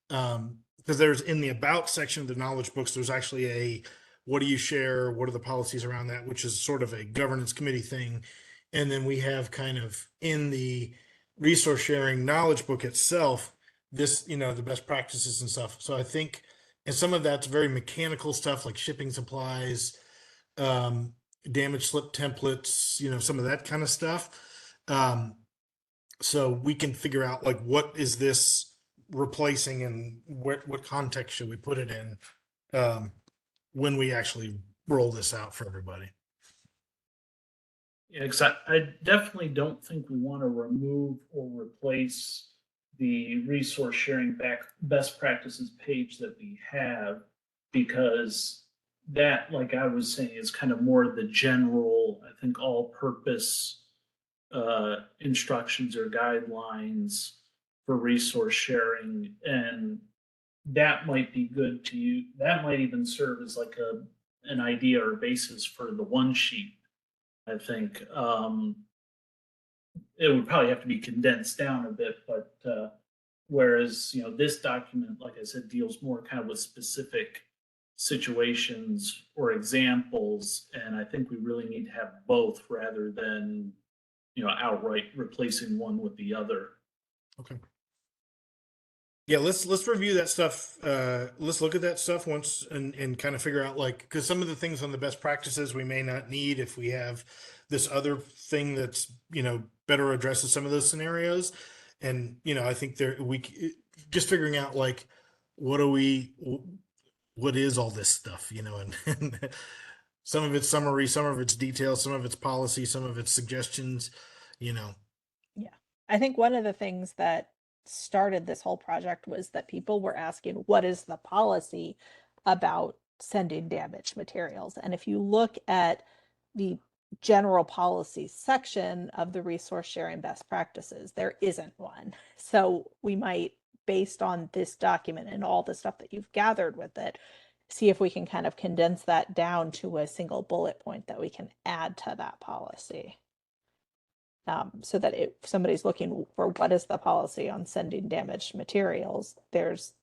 because there's in the about section of the knowledge books, there's actually a, what do you share? What are the policies around that? Which is sort of a governance committee thing. And then we have kind of in the resource sharing knowledge book itself, this, the best practices and stuff. So I think, and some of that's very mechanical stuff like shipping supplies, um, damage slip templates, some of that kind of stuff. So we can figure out like what is this replacing and what context should we put it in when we actually roll this out for everybody. Yeah, because I definitely don't think we want to remove or replace the resource sharing best practices page that we have, because that, like I was saying, is kind of more the general, I think, all purpose instructions or guidelines for resource sharing. And that might be good to you. That might even serve as like an idea or basis for the one sheet. I think it would probably have to be condensed down a bit, but whereas this document, like I said, deals more kind of with specific situations or examples, and I think we really need to have both rather than outright replacing one with the other. Okay. Yeah, let's review that stuff. Let's look at that stuff once and kind of figure out like, because some of the things on the best practices we may not need if we have this other thing that's better addresses some of those scenarios. And I think just figuring out like what is all this stuff, and some of it's summary, some of it's detail, some of it's policy, some of it's suggestions, Yeah. I think one of the things that started this whole project was that people were asking, what is the policy about sending damaged materials? And if you look at the general policy section of the resource sharing best practices, there isn't one. So we might, based on this document and all the stuff that you've gathered with it, see if we can kind of condense that down to a single bullet point that we can add to that policy. So that if somebody's looking for what is the policy on sending damaged materials, there's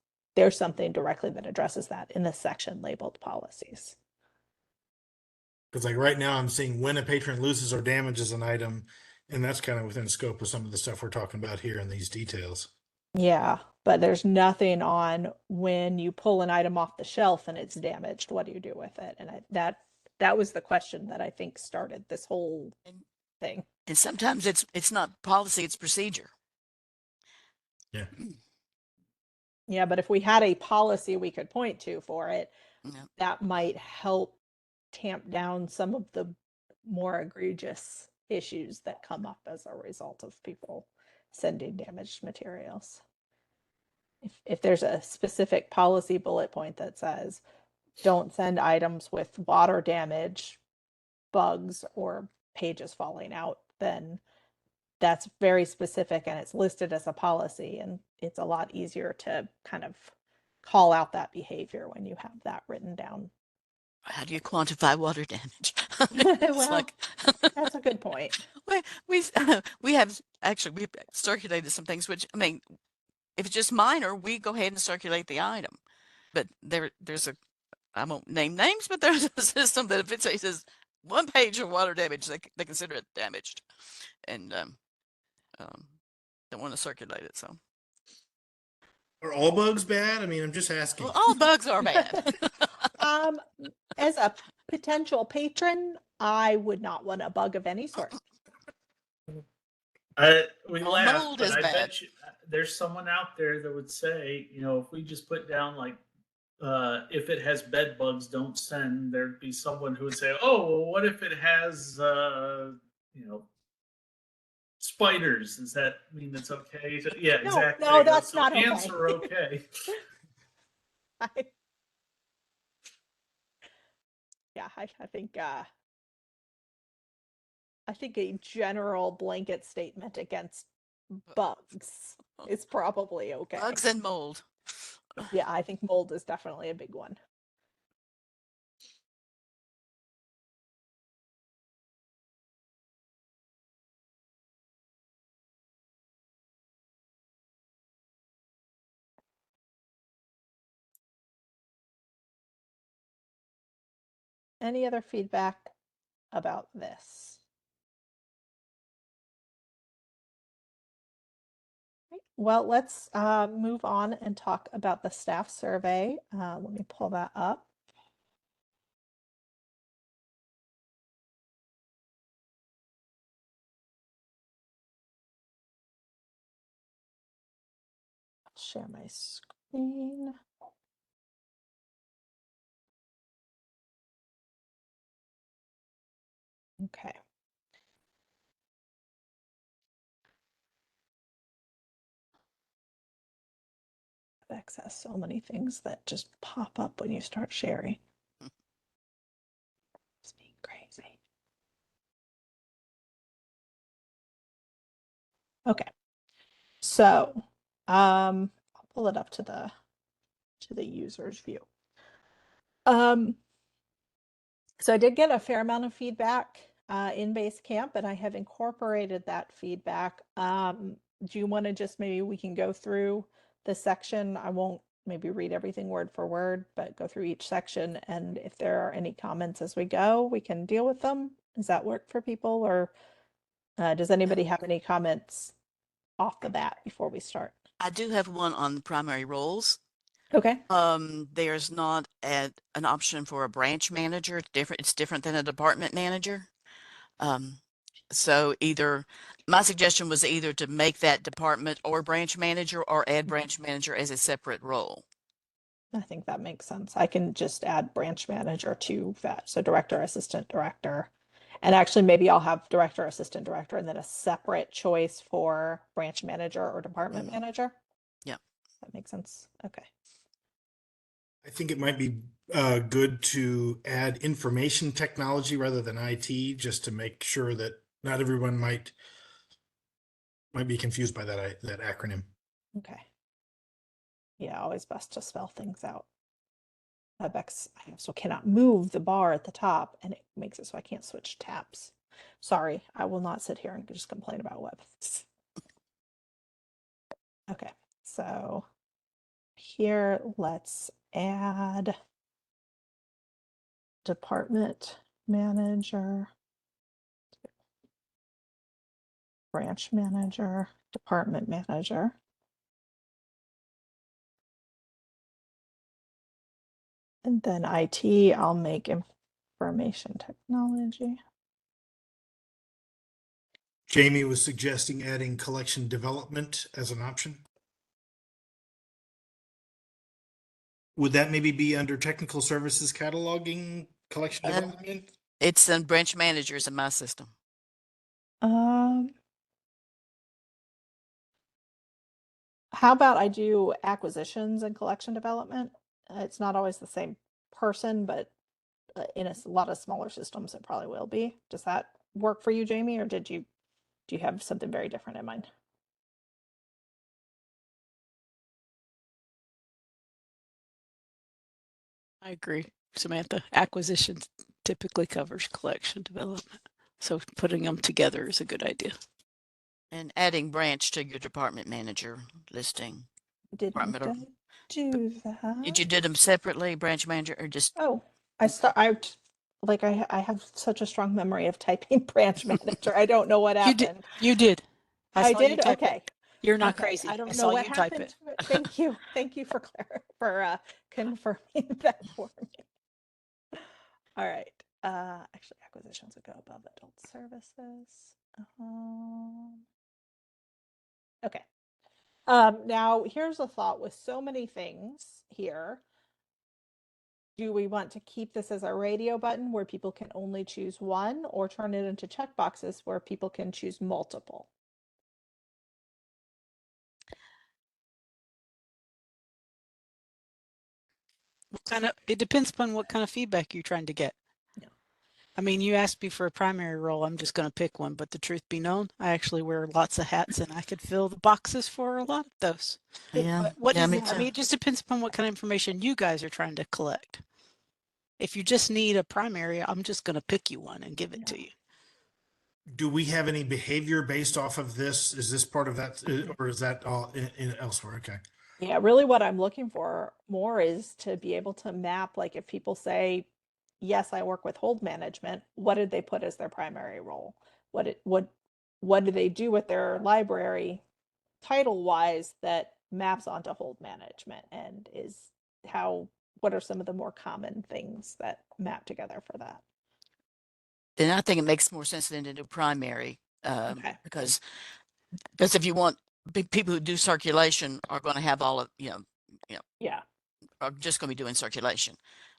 something directly that addresses that in the section labeled policies. Because like right now I'm seeing when a patron loses or damages an item, and that's kind of within scope of some of the stuff we're talking about here in these details. Yeah, but there's nothing on when you pull an item off the shelf and it's damaged, what do you do with it? And that was the question that I think started this whole thing. And sometimes it's not policy, it's procedure. Yeah. Yeah, but if we had a policy we could point to for it, Yeah. that might help tamp down some of the more egregious issues that come up as a result of people sending damaged materials. If there's a specific policy bullet point that says, don't send items with water damage, bugs, or pages falling out, then that's very specific and it's listed as a policy, and it's a lot easier to kind of call out that behavior when you have that written down. How do you quantify water damage? Well, that's a good point. We have circulated some things, which, I mean, if it's just minor, we go ahead and circulate the item. But there's I won't name names, but there's a system that if it says 1 page of water damage, they consider it damaged, and don't want to circulate it. So Are all bugs bad? I mean, I'm just asking. well, all bugs are bad. As a potential patron, I would not want a bug of any sort. We All laugh, mold but is I bad. bet you there's someone out there that would say, if we just put down like, if it has bed bugs, don't send. There'd be someone who would say, oh, well, what if it has, spiders? Does that mean it's okay? Yeah, No, exactly. no, that's So not okay. ants are okay. Yeah, I think I think a general blanket statement against bugs is probably okay. Bugs and mold. Yeah, I think mold is definitely a big one. Any other feedback about this? Right. Well, let's move on and talk about the staff survey. Let me pull that up. I'll share my screen. Okay. Vex has so many things that just pop up when you start sharing. It's being crazy. Okay. So, I'll pull it up to the user's view. So I did get a fair amount of feedback in Basecamp, and I have incorporated that feedback. Do you want to just maybe we can go through the section? I won't maybe read everything word for word, but go through each section. And if there are any comments as we go, we can deal with them. Does that work for people? Or does anybody have any comments off the bat before we start? I do have one on the primary roles. Okay. There's not an option for a branch manager. It's different than a department manager. So my suggestion was either to make that department or branch manager or add branch manager as a separate role. I think that makes sense. I can just add branch manager to that. So director, assistant director. And actually maybe I'll have director, assistant director, and then a separate choice for branch manager or department manager. Yeah. That makes sense. Okay. I think it might be good to add information technology rather than IT, just to make sure that not everyone might be confused by that acronym. Okay. Yeah, always best to spell things out. Webex, I also cannot move the bar at the top, and it makes it so I can't switch tabs. Sorry, I will not sit here and just complain about Webex. Okay, so here let's add department manager, branch manager, department manager. And then IT, I'll make information technology. Jamie was suggesting adding collection development as an option. Would that maybe be under technical services cataloging collection development? It's in branch managers in my system. How about I do acquisitions and collection development? It's not always the same person, but in a lot of smaller systems, it probably will be. Does that work for you, Jamie, or do you have something very different in mind? I agree, Samantha. Acquisitions typically covers collection development. So putting them together is a good idea. And adding branch to your department manager listing. Didn't do that. Did you do them separately, branch manager, or just? Oh, I have such a strong memory of typing branch manager. I don't know what happened. You did. I saw you did? type it. Okay. You're not Okay. crazy. I don't know saw what you type happened it. to it. Thank you. Thank you for confirming that for me. All right. Actually, acquisitions would go above adult services. Okay. Now here's a thought with so many things here. Do we want to keep this as a radio button where people can only choose one, or turn it into checkboxes where people can choose multiple? It depends upon what kind of feedback you're trying to get. Yeah. I mean, you asked me for a primary role. I'm just going to pick one, but the truth be known, I actually wear lots of hats and I could fill the boxes for a lot of those. Yeah, But what yeah, is me it? I too. mean, it just depends upon what kind of information you guys are trying to collect. If you just need a primary, I'm just going to pick you one and give it to you. Do we have any behavior based off of this? Is this part of that, or is that all in elsewhere? Okay. Yeah, really what I'm looking for more is to be able to map, like if people say, yes, I work with hold management, what did they put as their primary role? What do they do with their library title wise that maps onto hold management and is what are some of the more common things that map together for that? Then I think it makes more sense than to do primary, Okay. because if you want people who do circulation are going to have all of Yeah. are just going to be doing circulation.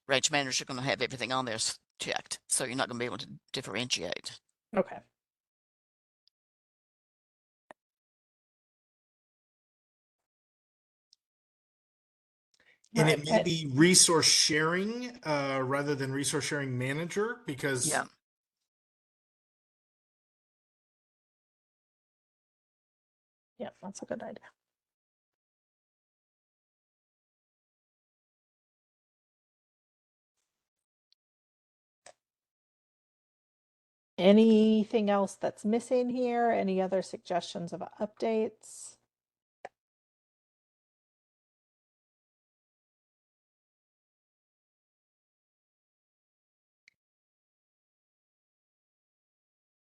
Branch managers are going to have everything on there checked, so you're not going to be able to differentiate. Okay. And All it may right. be resource sharing rather than resource sharing manager because Yeah. Yeah, that's a good idea. Anything else that's missing here? Any other suggestions of updates?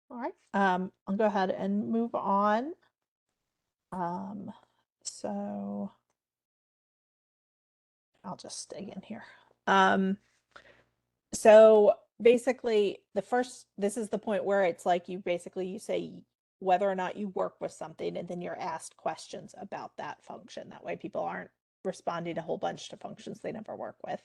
All right, I'll go ahead and move on. So I'll just stay in here. So basically this is the point where it's like you say whether or not you work with something and then you're asked questions about that function. That way people aren't responding a whole bunch to functions they never work with.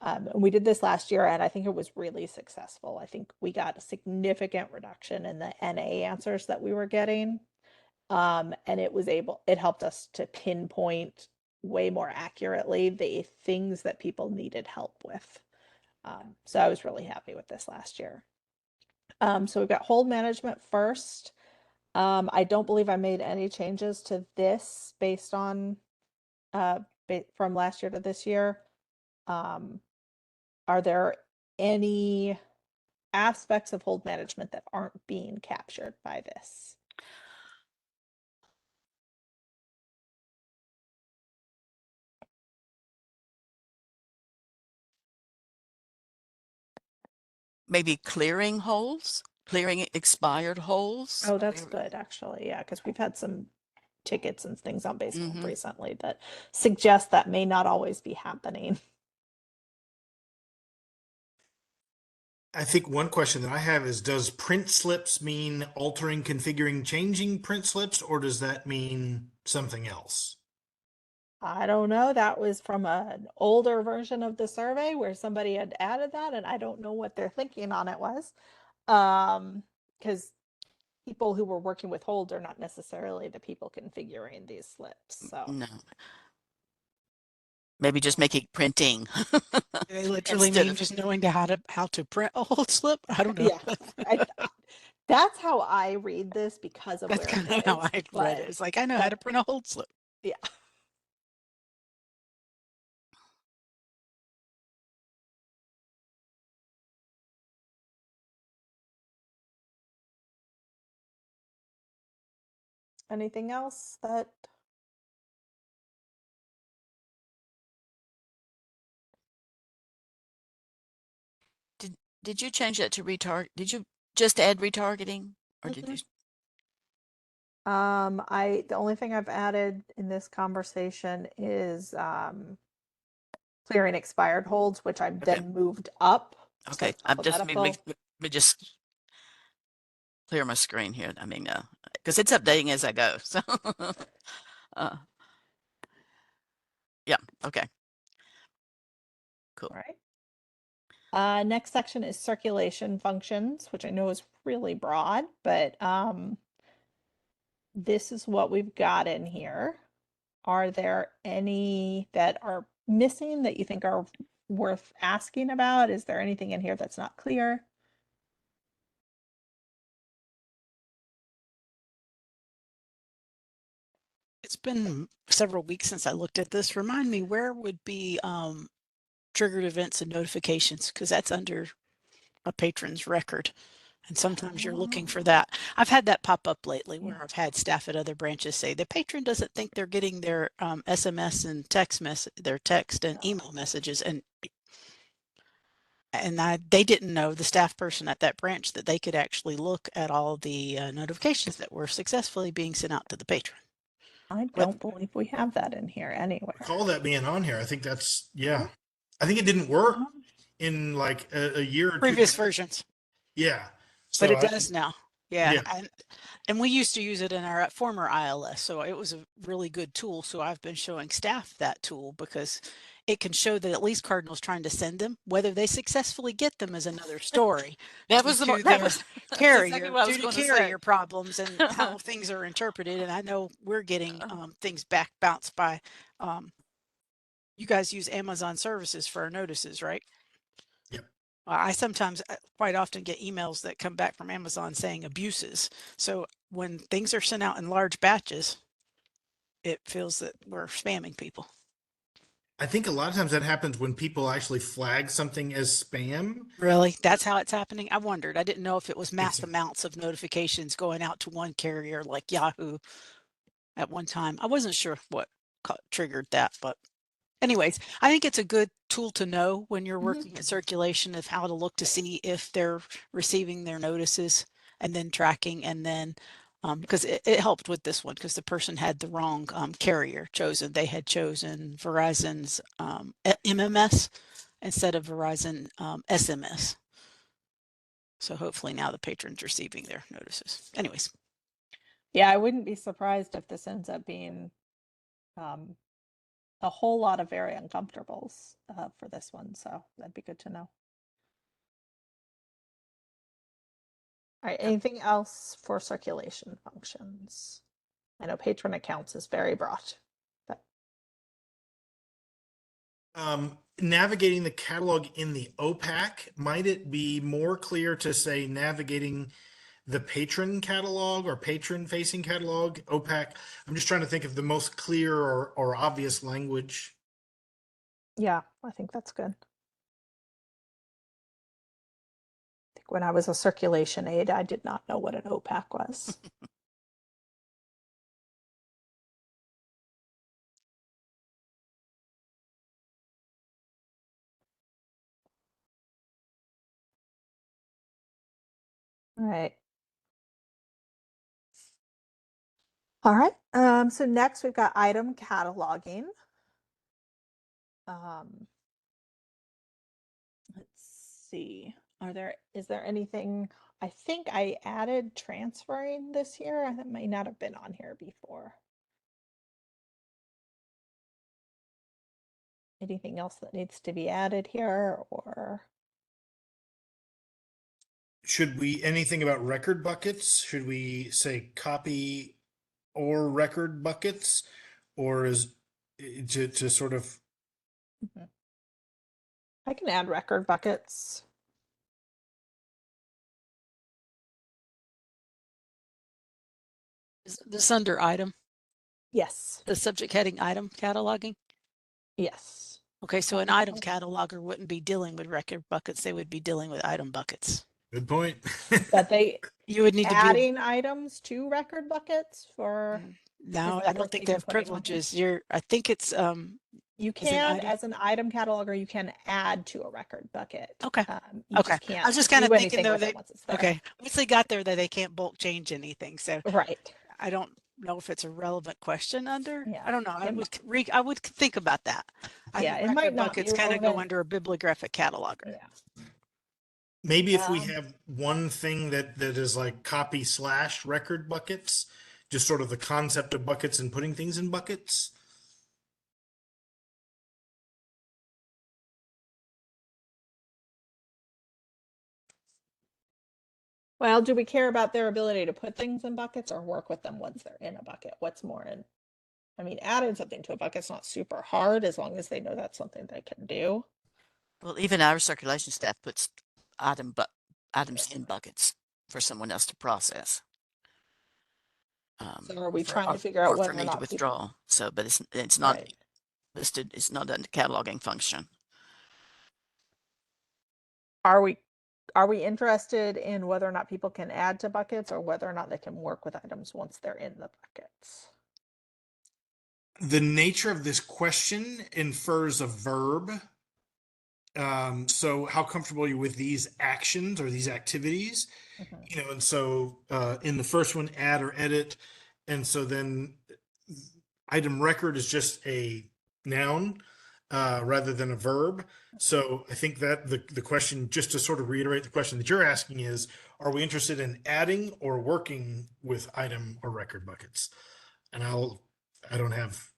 And we did this last year and I think it was really successful. I think we got a significant reduction in the NA answers that we were getting. And it helped us to pinpoint way more accurately the things that people needed help with. So I was really happy with this last year. So we've got hold management first. I don't believe I made any changes to this based on from last year to this year. Are there any aspects of hold management that aren't being captured by this? Maybe clearing expired holes. Oh, that's good, actually. Yeah, because we've had some tickets and things on Basecamp recently that suggest that may not always be happening. I think one question that I have is, does print slips mean altering, configuring, changing print slips, or does that mean something else? I don't know. That was from an older version of the survey where somebody had added that, and I don't know what their thinking on it was. Because people who were working with hold are not necessarily the people configuring these slips. So No. Maybe just making printing. They literally Instead mean of just knowing how to print a whole slip. I don't know. yeah, that's how I read this because of That's where kind it of how is. I read But it. It's like I know how to print a whole slip. yeah. Anything else that did you change that to retarget? Did you just add retargeting, or did you? the only thing I've added in this conversation is clearing expired holds, which I've Okay. then moved up. Okay, To I'm just alphabetical. let me just clear my screen here. I mean, because it's updating as I go. So, uh, yeah. Okay. Cool. All right. Next section is circulation functions, which I know is really broad, but this is what we've got in here. Are there any that are missing that you think are worth asking about? Is there anything in here that's not clear? It's been several weeks since I looked at this. Remind me, where would be triggered events and notifications? Because that's under a patron's record. And sometimes you're looking for that. I've had that pop up lately where I've had staff at other branches say the patron doesn't think they're getting their SMS and their text and email messages. And they didn't know, the staff person at that branch, that they could actually look at all the notifications that were successfully being sent out to the patron. I don't believe we have that in here anywhere. Recall that being on here. I think that's, yeah. I think it didn't work Uh-huh. in like a year or two. Previous versions. Yeah. But So it does now. Yeah. Yeah. And we used to use it in our former ILS. So it was a really good tool. So I've been showing staff that tool because it can show that at least Cardinal's trying to send them. Whether they successfully get them is another story. That was due to that their was that's carrier, exactly what I was due going to to say. carrier problems and how things are interpreted. And I know we're getting things back bounced by, you guys use Amazon services for our notices, right? Yep. I sometimes, quite often, get emails that come back from Amazon saying abuses. So when things are sent out in large batches, it feels that we're spamming people. I think a lot of times that happens when people actually flag something as spam. Really? That's how it's happening? I wondered. I didn't know if it was mass It's- amounts of notifications going out to one carrier like Yahoo at one time. I wasn't sure what triggered that, but anyways, I think it's a good tool to know when you're working at circulation of how to look to see if they're receiving their notices and then tracking. And then because it helped with this one because the person had the wrong carrier chosen. They had chosen Verizon's MMS instead of Verizon SMS. So hopefully now the patron's receiving their notices. Anyways. Yeah, I wouldn't be surprised if this ends up being a whole lot of very uncomfortables for this one. So that'd be good to know. All right, anything else for circulation functions? I know patron accounts is very broad, but navigating the catalog in the OPAC, might it be more clear to say navigating the patron catalog or patron facing catalog, OPAC? I'm just trying to think of the most clear or obvious language. yeah, I think that's good. I think when I was a circulation aide, I did not know what an OPAC was. All right. All right. So next we've got item cataloging. Let's see. Is there anything? I think I added transferring this year. That might not have been on here before. Anything else that needs to be added here or? Should we, anything about record buckets? Should we say copy or record buckets? Or is to sort of, I can add record buckets. Is this under item? Yes. The subject heading item cataloging? Yes. Okay, so an item cataloger wouldn't be dealing with record buckets. They would be dealing with item buckets. good point. But You would need to be adding items to record buckets for no, that I don't what think you're they have putting on here? privileges. I think it's you as an can item? as an item cataloger you can add to a record bucket. Okay. You Okay. just can't I was just kind of do thinking anything though with it they once it's there. okay. Once they got there that they can't bulk change anything. So Right. I don't know if it's a relevant question under. Yeah. I don't know. I would think about that. Yeah, think it might record not buckets be kind of go relevant. under a bibliographic cataloger. Yeah. Maybe if we have one thing that is like copy / record buckets, just sort of the concept of buckets and putting things in buckets. Well, do we care about their ability to put things in buckets or work with them once they're in a bucket? What's more in? I mean, adding something to a bucket's not super hard as long as they know that's something they can do. Well, even our circulation staff puts items in buckets for someone else to process. So are we for, trying or, to figure out or for whether or me to not people, withdraw. So, but it's not right? listed. It's not a cataloging function. Are we interested in whether or not people can add to buckets or whether or not they can work with items once they're in the buckets? The nature of this question infers a verb. So how comfortable are you with these actions or these activities? Mhm. You know, and so in the first one, add or edit. And so then item record is just a noun rather than a verb. So I think that the question, just to sort of reiterate the question that you're asking is, are we interested in adding or working with item or record buckets? And I don't have,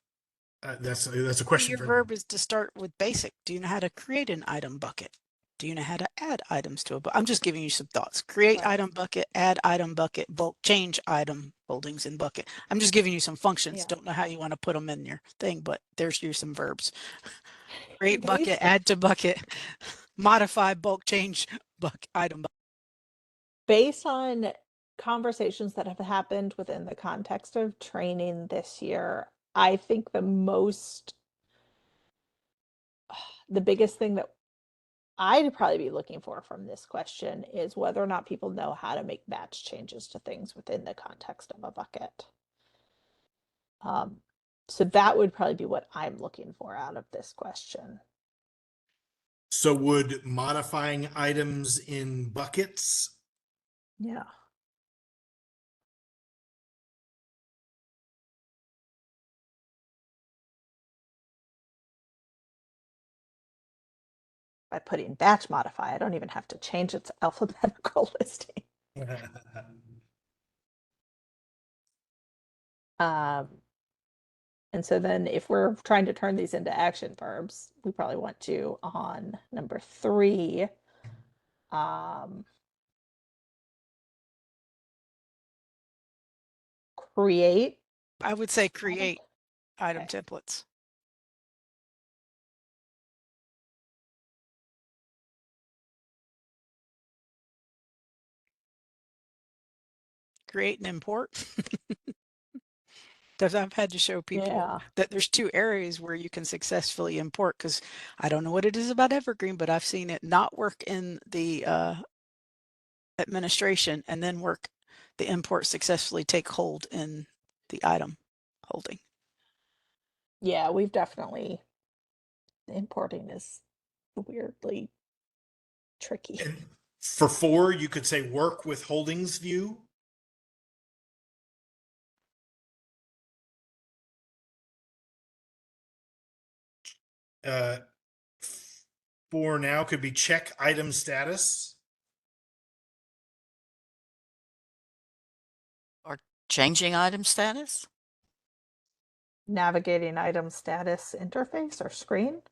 that's a question Your for verb is to start with basic. Do you know how to create an item bucket? Do you know how to add items to a bucket? I'm just giving you some thoughts. Create Right. item bucket, add item bucket, bulk change item holdings in bucket. I'm just giving you some functions. Yeah. Don't know how you want to put them in your thing, but there's you some verbs. Create bucket, Based add to bucket, modify, bulk change, item bucket. based on conversations that have happened within the context of training this year, I think the biggest thing that I'd probably be looking for from this question is whether or not people know how to make batch changes to things within the context of a bucket. So that would probably be what I'm looking for out of this question. So would modifying items in buckets? Yeah. By putting batch modify, I don't even have to change its alphabetical listing. Um, and so then if we're trying to turn these into action verbs, we probably want to, on number 3, create I would say item. create item Okay. templates. Create and import. Because I've had to show people Yeah. that there's 2 areas where you can successfully import, because I don't know what it is about Evergreen, but I've seen it not work in the administration and then the import successfully take hold in the item holding. Yeah, we've definitely, importing is weirdly tricky. And for 4, you could say work with holdings view. Uh, 4 now could be check item status. Or changing item status. Navigating item status interface or screen.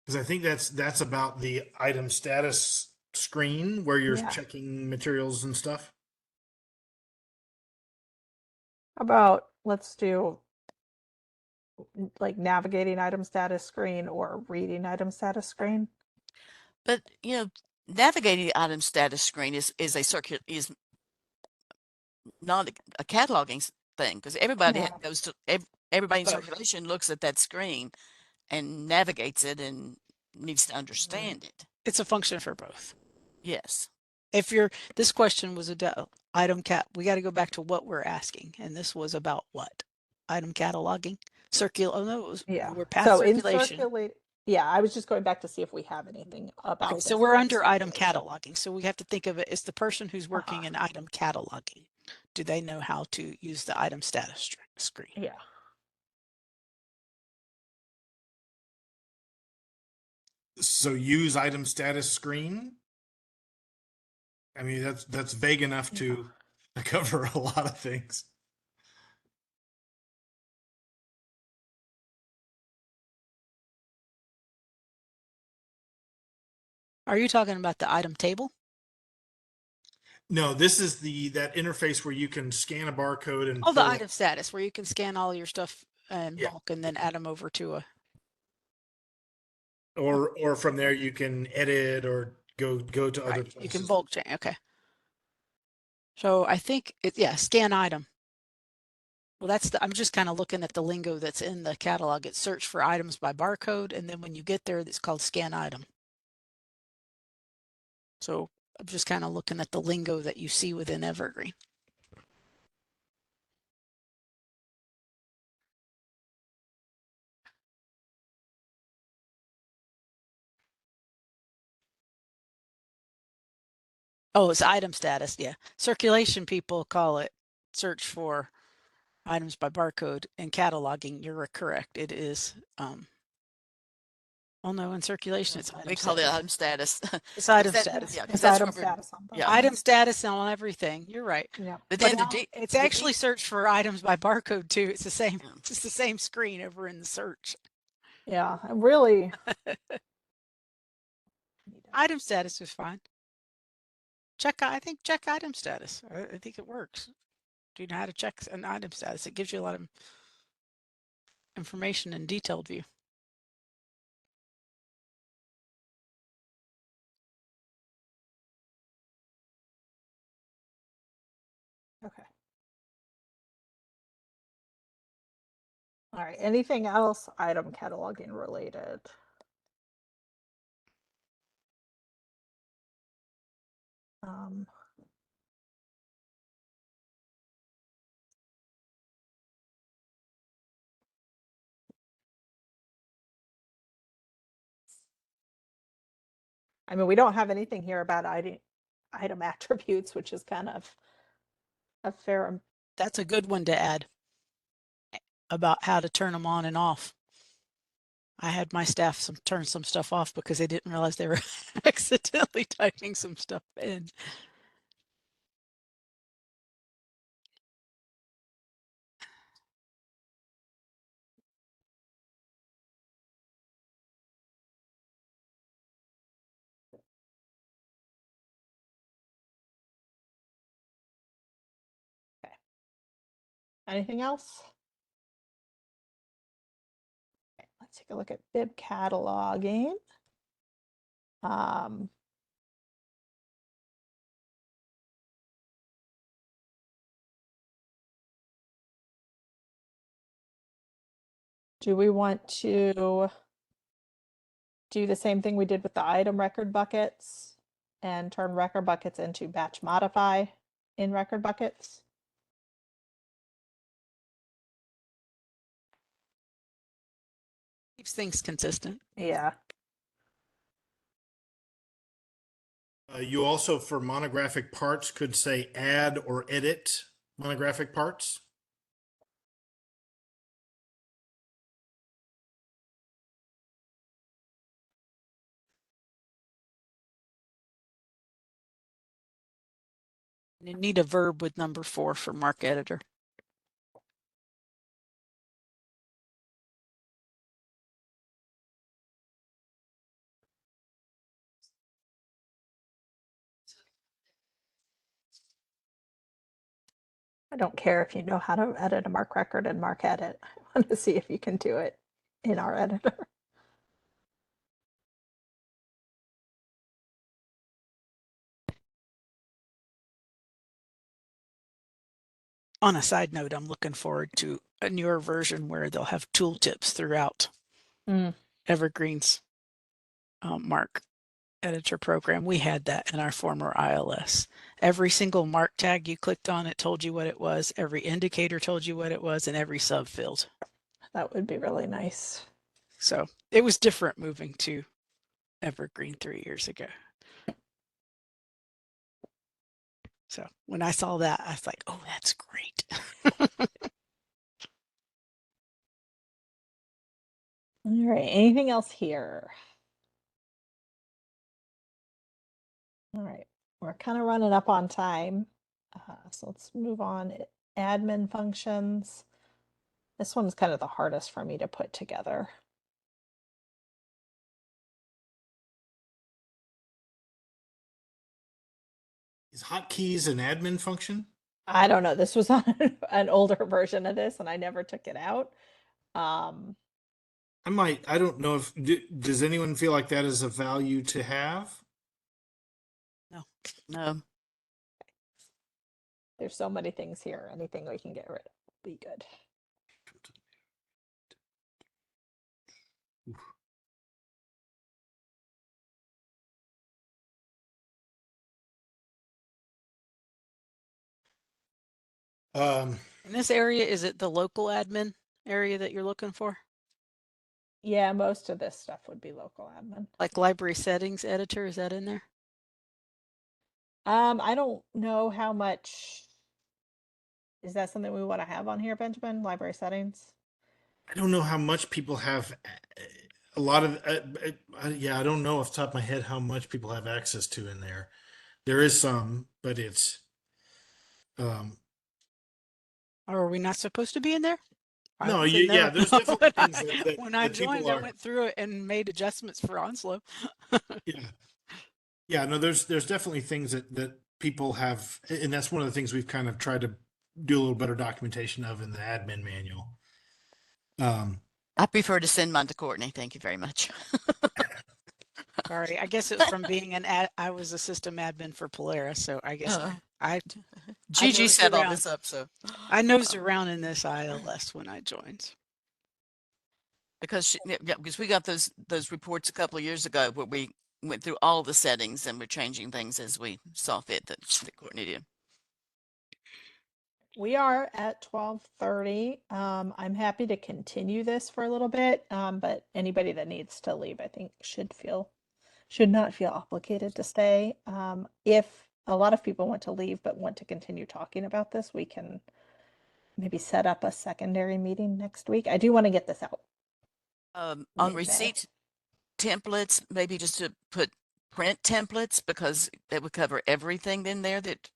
Because I think that's about the item status screen where you're Yeah. checking materials and stuff. How about let's do like navigating item status screen or reading item status screen. But navigating the item status screen is not a cataloging thing, because everybody Yeah. goes to everybody in Both. circulation looks at that screen and navigates it and needs to understand it. It's a function for both. Yes. If this question was a item we got to go back to what we're asking. And this was about what? Item cataloging? Oh no, Yeah. we're past So in circulation. circulate, yeah, I was just going back to see if we have anything about Okay, so this we're in under item circulation. cataloging. So we have to think of it as the person who's working in item cataloging. Do they know how to use the item status screen? Yeah. So use item status screen. I mean, that's vague enough to cover a lot of things. Are you talking about the item table? No, this is that interface where you can scan a barcode and Oh, the pull up. item status where you can scan all your stuff in Yeah. bulk and then add them over to a. Or from there you can edit or go to other Right, you can places. bulk change. Okay. So I think scan item. Well, I'm just kind of looking at the lingo that's in the catalog. It's search for items by barcode, and then when you get there, it's called scan item. So I'm just kind of looking at the lingo that you see within Evergreen. Oh, it's item status. Yeah. Circulation people call it search for items by barcode, and cataloging. You're correct. It is, oh no, in circulation, it's item We call it status. item status. It's item That, status. yeah, 'cause It's that's item what we're, status on yeah. both. Item status on everything. You're right. Yeah. But But then now it's the actually searched for items by barcode too. It's the same. Yeah. It's the same screen over in the search. Yeah, really. Item status is fine. I think check item status. I think it works. Do you know how to check an item status? It gives you a lot of information and detailed view. Okay. All right. Anything else item cataloging related? Um, I mean, we don't have anything here about item attributes, which is kind of a fair. That's a good one to add about how to turn them on and off. I had my staff turn some stuff off because they didn't realize they were accidentally typing some stuff in. Anything else? Okay, let's take a look at bib cataloging. Um, do we want to do the same thing we did with the item record buckets and turn record buckets into batch modify in record buckets? Keeps things consistent. Yeah. You also, for monographic parts, could say add or edit monographic parts. You need a verb with number 4 for mark editor. I don't care if you know how to edit a mark record and mark edit. I want to see if you can do it in our editor. On a side note, I'm looking forward to a newer version where they'll have tooltips throughout Evergreen's mark editor program. We had that in our former ILS. Every single mark tag you clicked on, it told you what it was. Every indicator told you what it was, and every subfield. That would be really nice. So it was different moving to Evergreen 3 years ago. So when I saw that, I was like, oh, that's great. All right, anything else here? All right, we're kind of running up on time. So let's move on. Admin functions. This one's kind of the hardest for me to put together. Is hotkeys an admin function? I don't know. This was on an older version of this and I never took it out. I don't know if, does anyone feel like that is a value to have? No. There's so many things here, anything we can get rid of. be good. In this area, is it the local admin area that you're looking for? Yeah, most of this stuff would be local admin. Like library settings editor, is that in there? I don't know how much. Is that something we want to have on here, Benjamin? Library settings? I don't know how much people have. A lot of, yeah, I don't know off the top of my head how much people have access to in there. There is some, but it's, Or are we not supposed to be in there? I no, was in there yeah, there's definitely things that, when I that people joined, I are, went through it and made adjustments for Onslow. yeah. Yeah, no, there's definitely things that people have, and that's one of the things we've kind of tried to do a little better documentation of in the admin manual. I prefer to send mine to Courtney. Thank you very much. Sorry, I guess it's from being I was a system admin for Polaris, so I guess I Gigi nosed set all around. this up, so I nosed around in this ILS when I joined. because because we got those reports a couple of years ago where we went through all the settings and we're changing things as we saw fit that Courtney did. We are at 12:30. I'm happy to continue this for a little bit, but anybody that needs to leave, I think, should not feel obligated to stay. If a lot of people want to leave but want to continue talking about this, we can maybe set up a secondary meeting next week. I do want to get this out. On Mid-May. receipt templates, maybe just to put print templates because that would cover everything in there that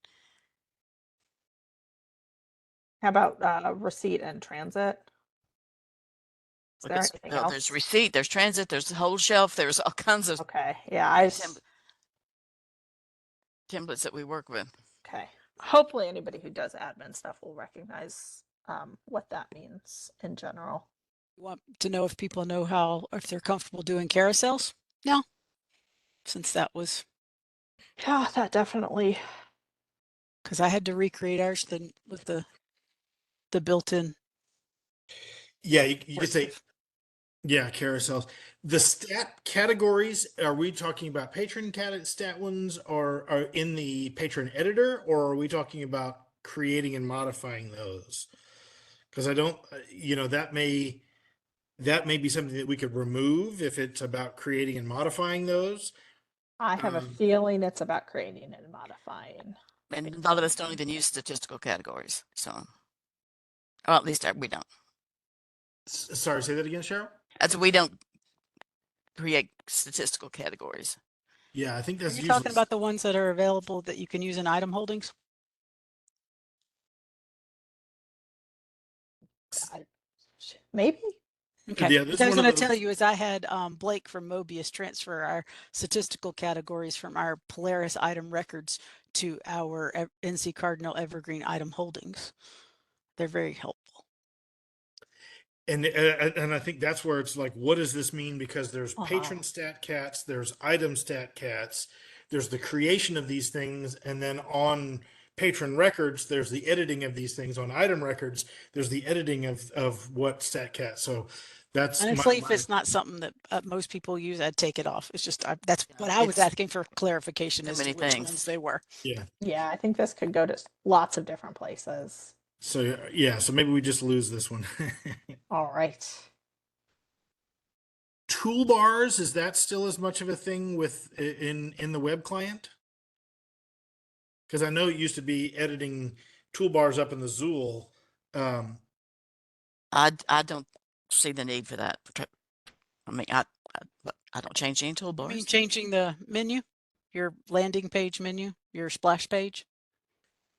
How about receipt and transit? Is there because anything well, else? there's receipt, there's transit, there's the whole shelf, there's all kinds of Okay, yeah, templates that we work with. okay. Hopefully anybody who does admin stuff will recognize what that means in general. You want to know if people know if they're comfortable doing carousels now, since that was, Yeah, that definitely. because I had to recreate ours with the built-in. Yeah, you could say, yeah, carousels. The stat categories, are we talking about patron stat ones or are in the patron editor, or are we talking about creating and modifying those? Because I don't, that may be something that we could remove if it's about creating and modifying those. I have a feeling it's about creating and modifying. And a lot of us don't even use statistical categories. So, or at least we don't. Sorry, say that again, Cheryl? As we don't create statistical categories. Yeah, I think Are that's you usually talking about the ones that are available that you can use in item holdings? Maybe. Okay. Yeah, What this I is was one going of to tell those. you is I had Blake from Mobius transfer our statistical categories from our Polaris item records to our NC Cardinal Evergreen item holdings. They're very helpful. And I think that's where it's like, what does this mean? Because there's patron stat cats, there's item stat cats, there's the creation of these things, and then on patron records, there's the editing of these things. On item records, there's the editing of what stat cat. So that's Honestly, if it's not something that most people use, I'd take it off. It's just that's what I was It's asking for clarification so as many to which things. ones they were. yeah. Yeah, I think this could go to lots of different places. So yeah, so maybe we just lose this one. All right. Toolbars, is that still as much of a thing with in the web client? Because I know it used to be editing toolbars up in the Zool. I don't see the need for that. I mean, I don't change any You mean toolbars. changing the menu, your landing page menu, your splash page?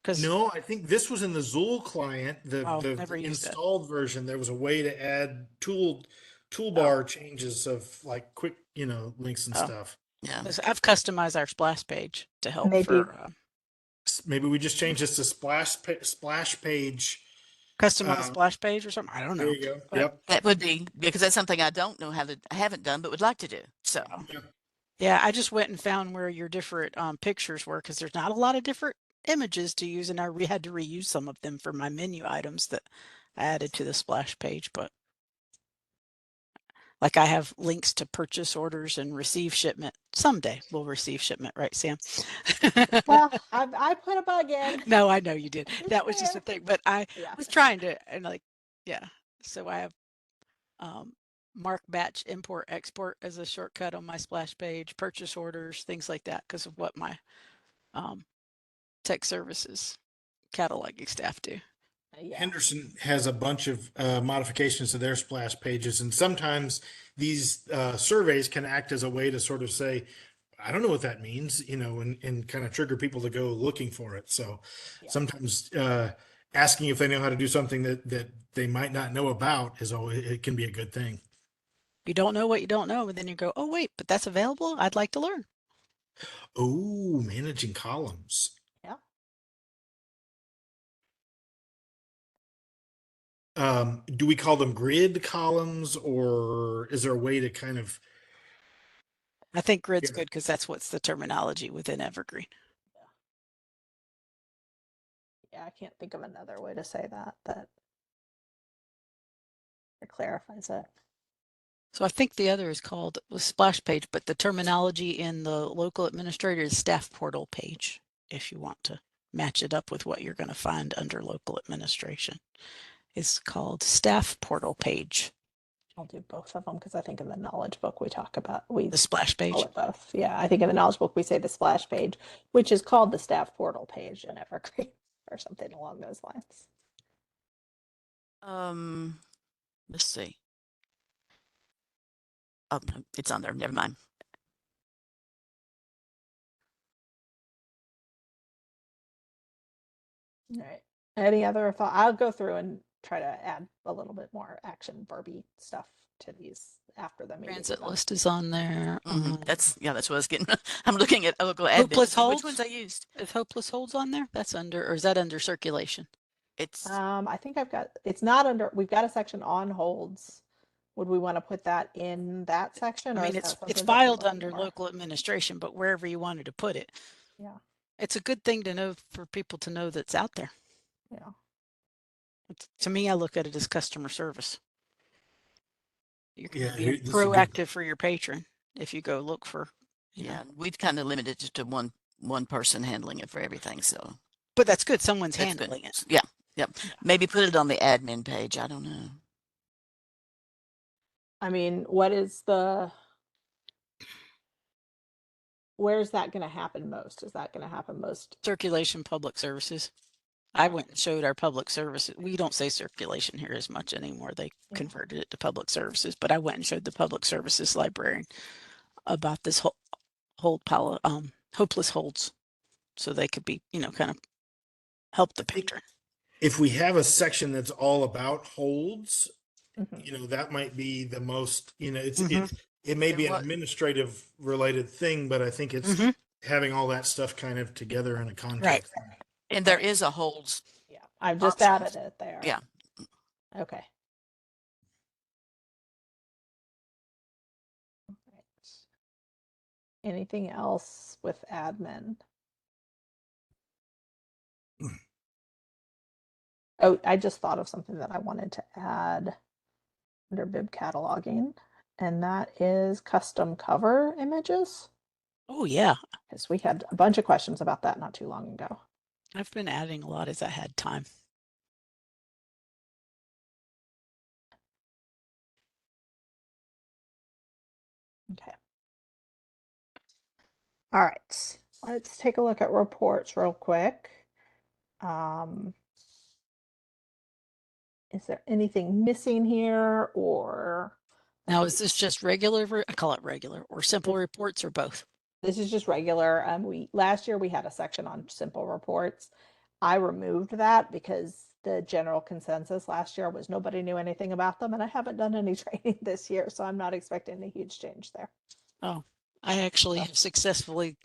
Because No, I think this was in the Zool client, never the used it. installed version. There was a way to add toolbar changes of like quick, links and stuff. Yeah. I've customized our splash page to help Maybe. for Maybe we just change this to splash page. customize splash page or something. I don't There know. you go. But Yep. That would be because that's something I don't know I haven't done, but would like to do. So yeah, I just went and found where your different pictures were because there's not a lot of different images to use, and I had to reuse some of them for my menu items that added to the splash page, but like I have links to purchase orders and receive shipment. Someday we'll receive shipment, right, Sam? Well, I put a bug in. No, I know you did. It's That was just a there. thing, but I Yeah. was trying to, and like, yeah. So I have mark batch import export as a shortcut on my splash page, purchase orders, things like that, because of what my tech services cataloging staff do. Yeah. Henderson has a bunch of modifications to their splash pages, and sometimes these surveys can act as a way to sort of say, I don't know what that means, you know, and kind of trigger people to go looking for it. So Yeah. sometimes asking if they know how to do something that they might not know about is always, it can be a good thing. You don't know what you don't know, and then you go, oh wait, but that's available. I'd like to learn. Oh, managing columns. Yeah. Do we call them grid columns, or is there a way to kind of? I think grid's Yeah. good because that's what's the terminology within Evergreen. Yeah, I can't think of another way to say that it clarifies it. So I think the other is called the splash page, but the terminology in the local administrator is staff portal page, if you want to match it up with what you're going to find under local administration. It's called staff portal page, I'll do both of them because I think in the knowledge book we talk about the splash page. call it both. Yeah, I think in the knowledge book we say the splash page, which is called the staff portal page in Evergreen or something along those lines. Let's see. Oh, no, it's on there. Never mind. All right. Any other thought? I'll go through and try to add a little bit more action verby stuff to these after the meeting. Transit list is on there. That's what I was getting. I'm looking at local admin. Hopeless to see holds. Which ones I used? Is hopeless holds on there? That's under, or is that under circulation? It's I think it's not under, we've got a section on holds. Would we want to put that in that section? I or mean, is that it's something that we're filed looking under for? local administration, but wherever you wanted to put it. Yeah. It's a good thing to know for people to know that's out there. Yeah. To me, I look at it as customer service. You're going Yeah, to be this is a good- proactive for your patron if you go look for, you know. yeah. We've kind of limited it to one person handling it for everything. So But that's good. Someone's that's good. handling it. Yeah. Yep. Maybe put it on the admin page. I don't know. I mean, where's that going to happen most? Is that going to happen most? Circulation public services. I went and showed our public services. We don't say circulation here as much anymore. They converted it to public services, but I went and showed the public services librarian about this hopeless holds, so they could be, you know, kind of help the patron. If we have a section that's all about holds, Mhm. you know, that might be the most, you know, Mhm. it may be an what- administrative related thing, but I think it's Mhm. having all that stuff kind of together in a context. Right. And there is a holds. Yeah. I've just Options. added it there. Yeah. Okay. Right. Anything else with admin? Oh, I just thought of something that I wanted to add under bib cataloging, and that is custom cover images. Oh yeah, Because we had a bunch of questions about that not too long ago. I've been adding a lot as I had time. Okay. All right. Let's take a look at reports real quick. Is there anything missing here or? Now, is this just regular? I call it regular or simple reports or both? This is just regular. Last year we had a section on simple reports. I removed that because the general consensus last year was nobody knew anything about them, and I haven't done any training this year, so I'm not expecting a huge change there. Oh, I actually have successfully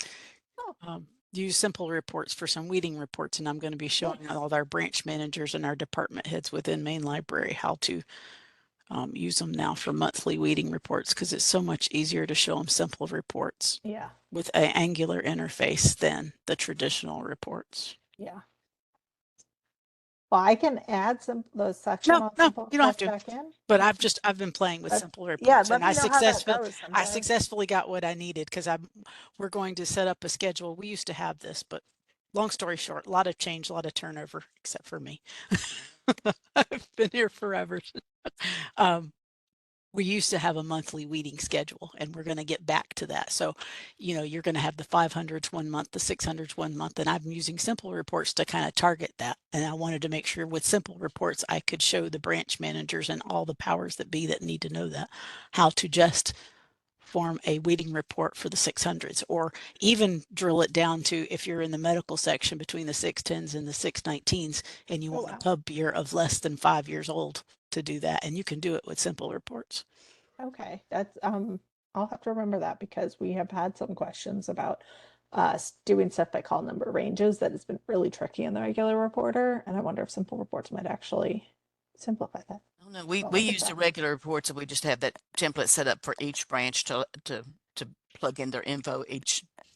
Oh. used simple reports for some weeding reports, and I'm going to be showing all of our branch managers and our department heads within main library how to use them now for monthly weeding reports, because it's so much easier to show them simple reports Yeah, with an angular interface than the traditional reports. yeah. Well, I can add those section No, on no, simple you don't have reports to. back in. But I've been playing with simple Yeah, reports, let and me know how that goes I sometime. successfully got what I needed because we're going to set up a schedule. We used to have this, but long story short, a lot of change, a lot of turnover, except for me. I've been here forever. Um, we used to have a monthly weeding schedule, and we're going to get back to that. So, you're going to have the 500s one month, the 600s one month, and I'm using simple reports to kind of target that. And I wanted to make sure with simple reports, I could show the branch managers and all the powers that be that need to know that, how to just form a weeding report for the 600s, or even drill it down to if you're in the medical section between the 610s and the 619s, and you Oh, want a wow. pub year of less than 5 years old to do that. And you can do it with simple reports. Okay, that's I'll have to remember that because we have had some questions about doing stuff by call number ranges that has been really tricky in the regular reporter, and I wonder if simple reports might actually simplify that. Oh, no, we So I'll we look at use the that. regular reports and we just have that template set up for each branch to plug in their info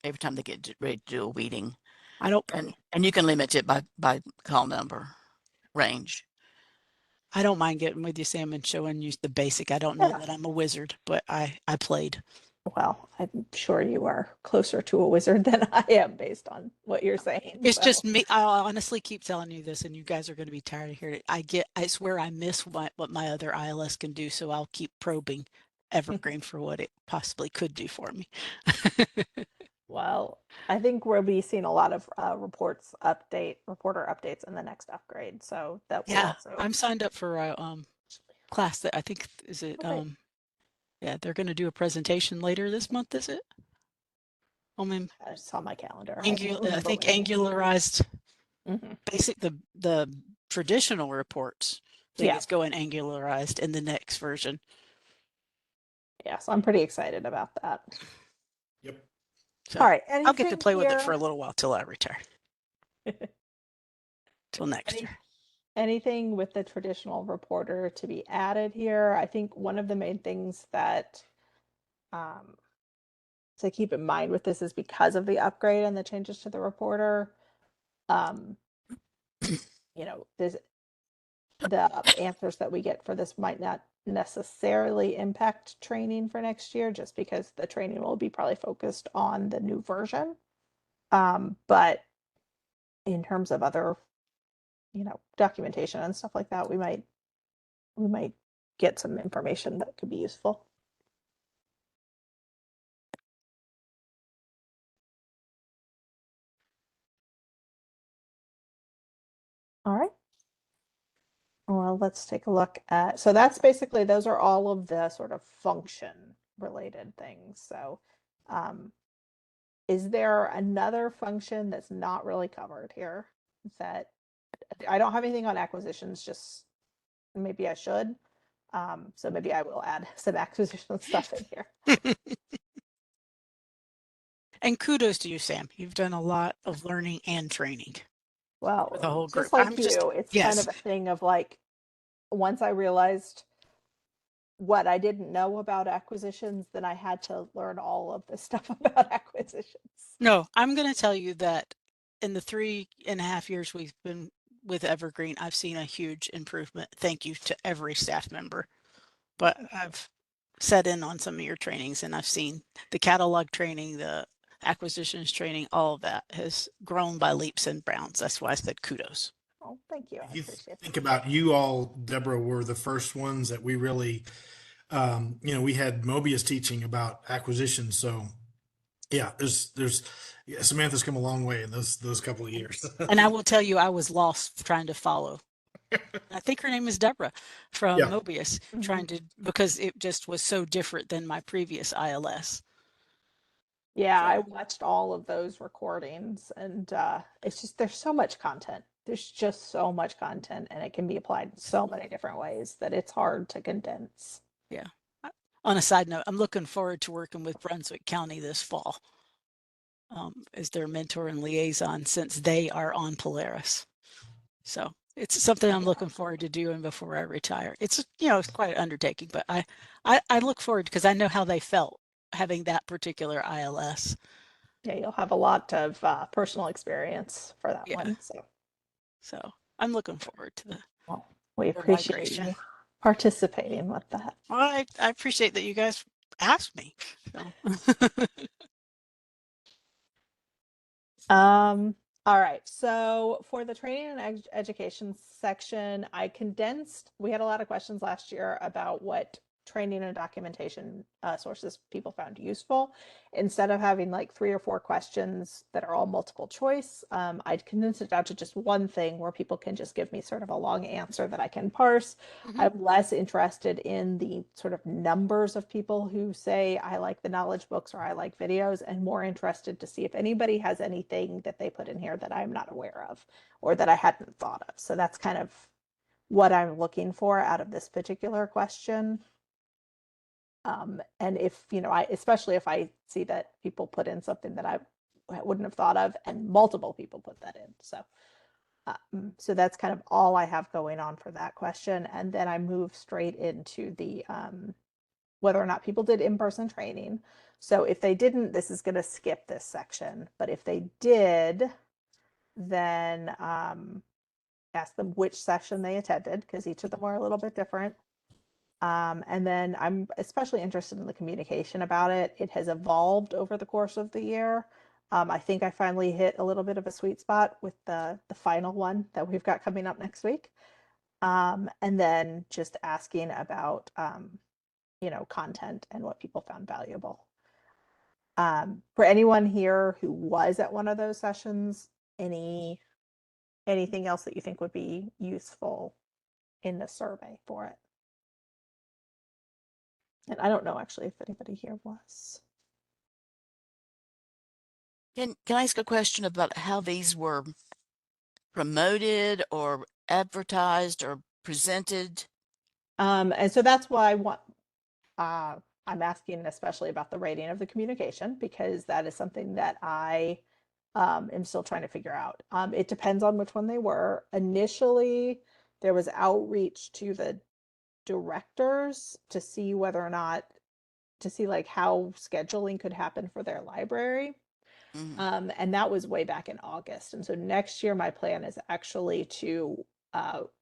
every time they get ready to do a weeding. I don't And you can limit it by call number range. I don't mind getting with you, Sam, and showing you the basic. I don't know Yeah. that I'm a wizard, but I played. Well, I'm sure you are closer to a wizard than I am based on what you're saying. It's So just me. I honestly keep telling you this, and you guys are going to be tired of hearing it. I swear I miss what my other ILS can do, so I'll keep probing Evergreen for what it possibly could do for me. well, I think we'll be seeing a lot of reporter updates in the next upgrade. So that will Yeah, also I'm signed up for a class that I think is it oh, great. yeah, they're going to do a presentation later this month, is it? I mean, I saw my calendar. I can't I remember think when it is. angularized Mhm. basic the traditional reports thing Yeah. is going angularized in the next version. Yes, I'm pretty excited about that. Yep. So All right. I'll get to Anything play with it for here? a little while till I retire. Till next Any, year. anything with the traditional reporter to be added here? I think one of the main things that um, to keep in mind with this is because of the upgrade and the changes to the reporter. Um, the answers that we get for this might not necessarily impact training for next year, just because the training will be probably focused on the new version. But in terms of other, documentation and stuff like that, we might get some information that could be useful. All right. Well, let's take a look at, so that's basically, those are all of the sort of function related things. So, is there another function that's not really covered here that I don't have anything on acquisitions, just maybe I should. So maybe I will add some acquisition stuff in here. And kudos to you, Sam. You've done a lot of learning and training for the Well, whole group. just like you, it's kind Yes. of a thing of like, once I realized what I didn't know about acquisitions, then I had to learn all of this stuff about acquisitions. No, I'm going to tell you that in the 3.5 years we've been with Evergreen, I've seen a huge improvement. Thank you to every staff member. But I've set in on some of your trainings, and I've seen the catalog training, the acquisitions training, all of that has grown by leaps and bounds. That's why I said kudos. Oh, thank you. I If you appreciate think that. about you all, Deborah, were the first ones that we really, we had Mobius teaching about acquisitions. So yeah, yeah, Samantha's come a long way in those couple of years. And I will tell you, I was lost trying to follow. I think her name is Deborah from Yeah. Mobius, Mhm. because it just was so different than my previous ILS. Yeah, I So, watched all of those recordings, and it's just there's so much content. There's just so much content, and it can be applied in so many different ways that it's hard to condense. yeah. On a side note, I'm looking forward to working with Brunswick County this fall as their mentor and liaison, since they are on Polaris. So it's something I'm looking forward to doing before I retire. It's quite an undertaking, but I look forward because I know how they felt having that particular ILS. Yeah, you'll have a lot of personal experience for that Yeah. one. So So I'm looking forward to the Well, we more appreciate migration. you participating with that. Well, I appreciate that you guys asked me. So. All right. So for the training and education section, I condensed, we had a lot of questions last year about what training and documentation sources people found useful. Instead of having like 3 or 4 questions that are all multiple choice, I'd condensed it down to just one thing where people can just give me sort of a long answer that I can parse. I'm less interested in the sort of numbers of people who say I like the knowledge books or I like videos, and more interested to see if anybody has anything that they put in here that I'm not aware of or that I hadn't thought of. So that's kind of what I'm looking for out of this particular question. And if, especially if I see that people put in something that I wouldn't have thought of and multiple people put that in. So that's kind of all I have going on for that question. And then I move straight into the whether or not people did in-person training. So if they didn't, this is going to skip this section. But if they did, then ask them which session they attended, because each of them were a little bit different. And then I'm especially interested in the communication about it. It has evolved over the course of the year. I think I finally hit a little bit of a sweet spot with the final one that we've got coming up next week. And then just asking about, content and what people found valuable. For anyone here who was at one of those sessions, anything else that you think would be useful in the survey for it? And I don't know actually if anybody here was. Can I ask a question about how these were promoted or advertised or presented? And so that's why I'm asking especially about the rating of the communication, because that is something that I am still trying to figure out. It depends on which one they were. Initially, there was outreach to the directors to see whether or not to see like how scheduling could happen for their library. And that was way back in August. And so next year, my plan is actually to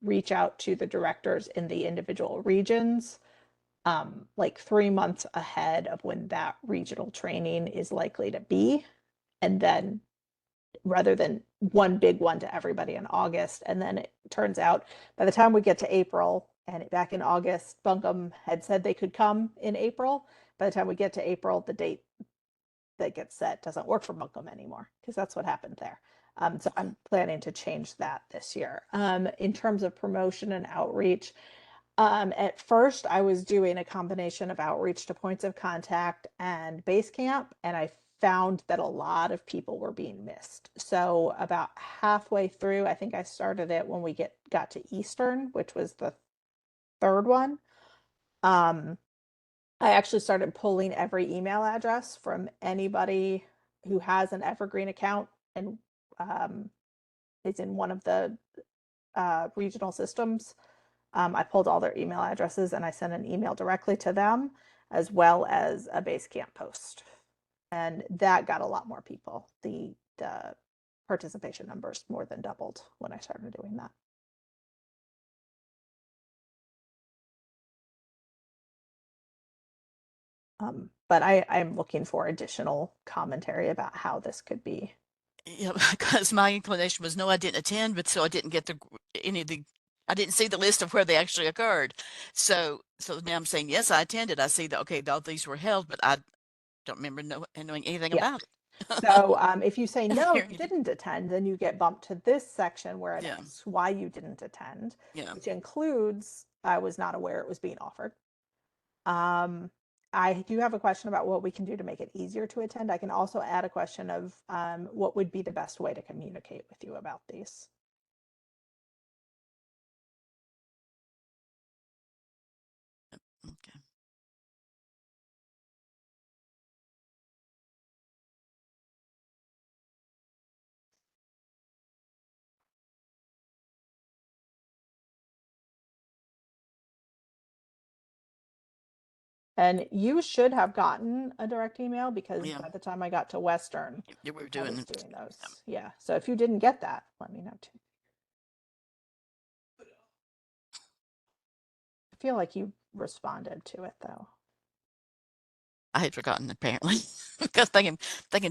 reach out to the directors in the individual regions, like 3 months ahead of when that regional training is likely to be. And then rather than one big one to everybody in August. And then it turns out by the time we get to April, and back in August, Buncombe had said they could come in April. By the time we get to April, the date that gets set doesn't work for Buncombe anymore, because that's what happened there. So I'm planning to change that this year. In terms of promotion and outreach, at first I was doing a combination of outreach to points of contact and base camp, and I found that a lot of people were being missed. So about halfway through, I think I started it when we got to Eastern, which was the 3rd one. I actually started pulling every email address from anybody who has an Evergreen account and is in one of the regional systems. I pulled all their email addresses and I sent an email directly to them, as well as a Basecamp post. And that got a lot more people. The participation numbers more than doubled when I started doing that. But I'm looking for additional commentary about how this could be. Yeah, because my inclination was no, I didn't attend, but so I didn't get I didn't see the list of where they actually occurred. So now I'm saying, yes, I attended. I see that, okay, all these were held, but I don't remember knowing anything Yeah. about it. So if you say no, Here you you go. didn't attend, then you get bumped to this section where it Yeah. asks why you didn't attend, Yeah. which includes I was not aware it was being offered. I do have a question about what we can do to make it easier to attend. I can also add a question of what would be the best way to communicate with you about these. Okay. And you should have gotten a direct email, because Yeah. by the time I got to Western, You were I was doing doing those. Yeah. So if you didn't get that, let me know too. feel like you responded to it though. I had forgotten apparently because thinking,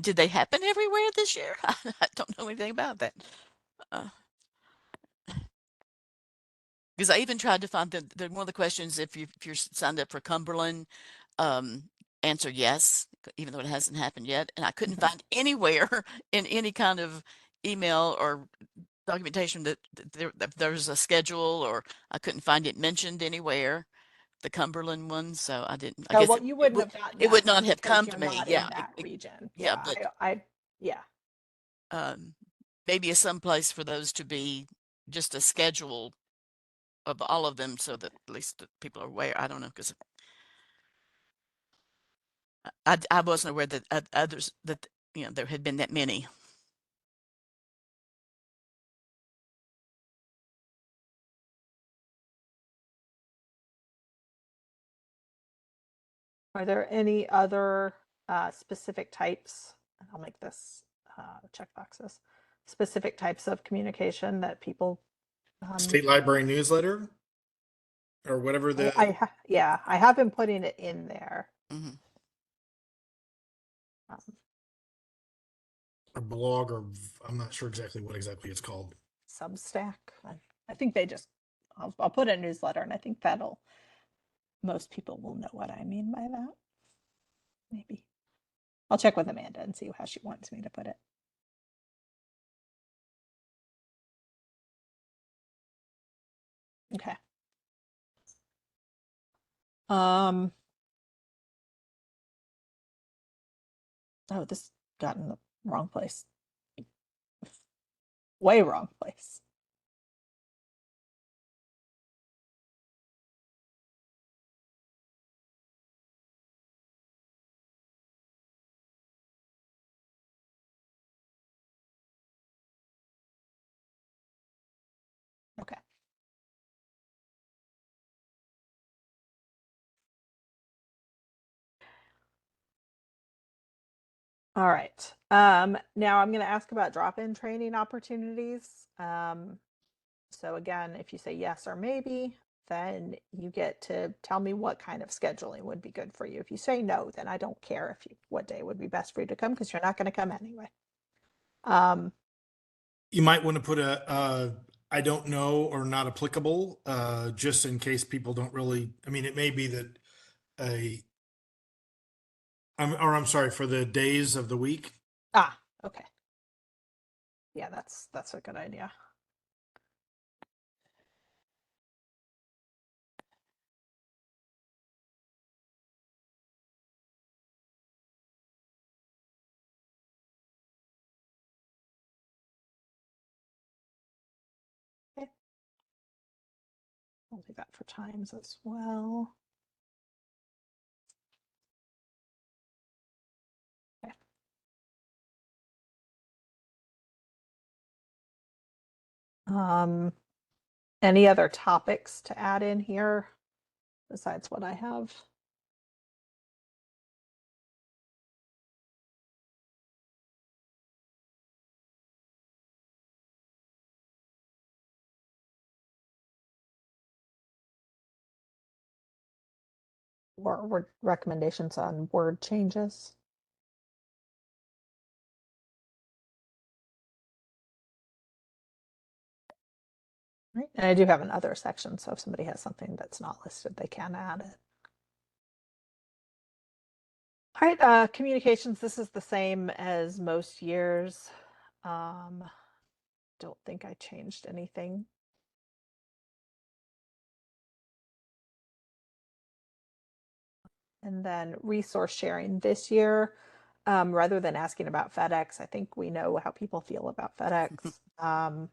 did they happen everywhere this year? I don't know anything about that. Because I even tried to find one of the questions, if you're signed up for Cumberland, answer yes, even though it hasn't happened yet. And I couldn't find anywhere in any kind of email or documentation that there was a schedule, or I couldn't find it mentioned anywhere, the Cumberland one. So I didn't, I Oh, guess well, you wouldn't have gotten it that would one not have because come you're to me. not Yeah. in that region. Yeah. Yeah, But yeah. maybe some place for those to be just a schedule of all of them, so that at least the people are aware. I don't know, because I wasn't aware that others, that there had been that many. Are there any other specific types, and I'll make this check boxes, specific types of communication that people State Library newsletter or whatever yeah, I have been putting it in there. Mhm. a blog, or I'm not sure exactly what exactly it's called. Substack. I think they just, I'll put a newsletter, and I think most people will know what I mean by that. Maybe. I'll check with Amanda and see how she wants me to put it. Okay. Oh, this got in the wrong place. Way wrong place. Okay. All right. Now I'm going to ask about drop-in training opportunities. So again, if you say yes or maybe, then you get to tell me what kind of scheduling would be good for you. If you say no, then I don't care what day would be best for you to come, because you're not going to come anyway. You might want to put I don't know, or not applicable, just in case people don't really. I mean, it may be that I'm sorry, for the days of the week. Okay. Yeah, that's a good idea. Okay. I'll do that for times as well. Okay. Any other topics to add in here besides what I have? Or recommendations on word changes? Right. And I do have another section, so if somebody has something that's not listed, they can add it. All right, communications, this is the same as most years. Don't think I changed anything. And then resource sharing this year, rather than asking about FedEx, I think we know how people feel about FedEx.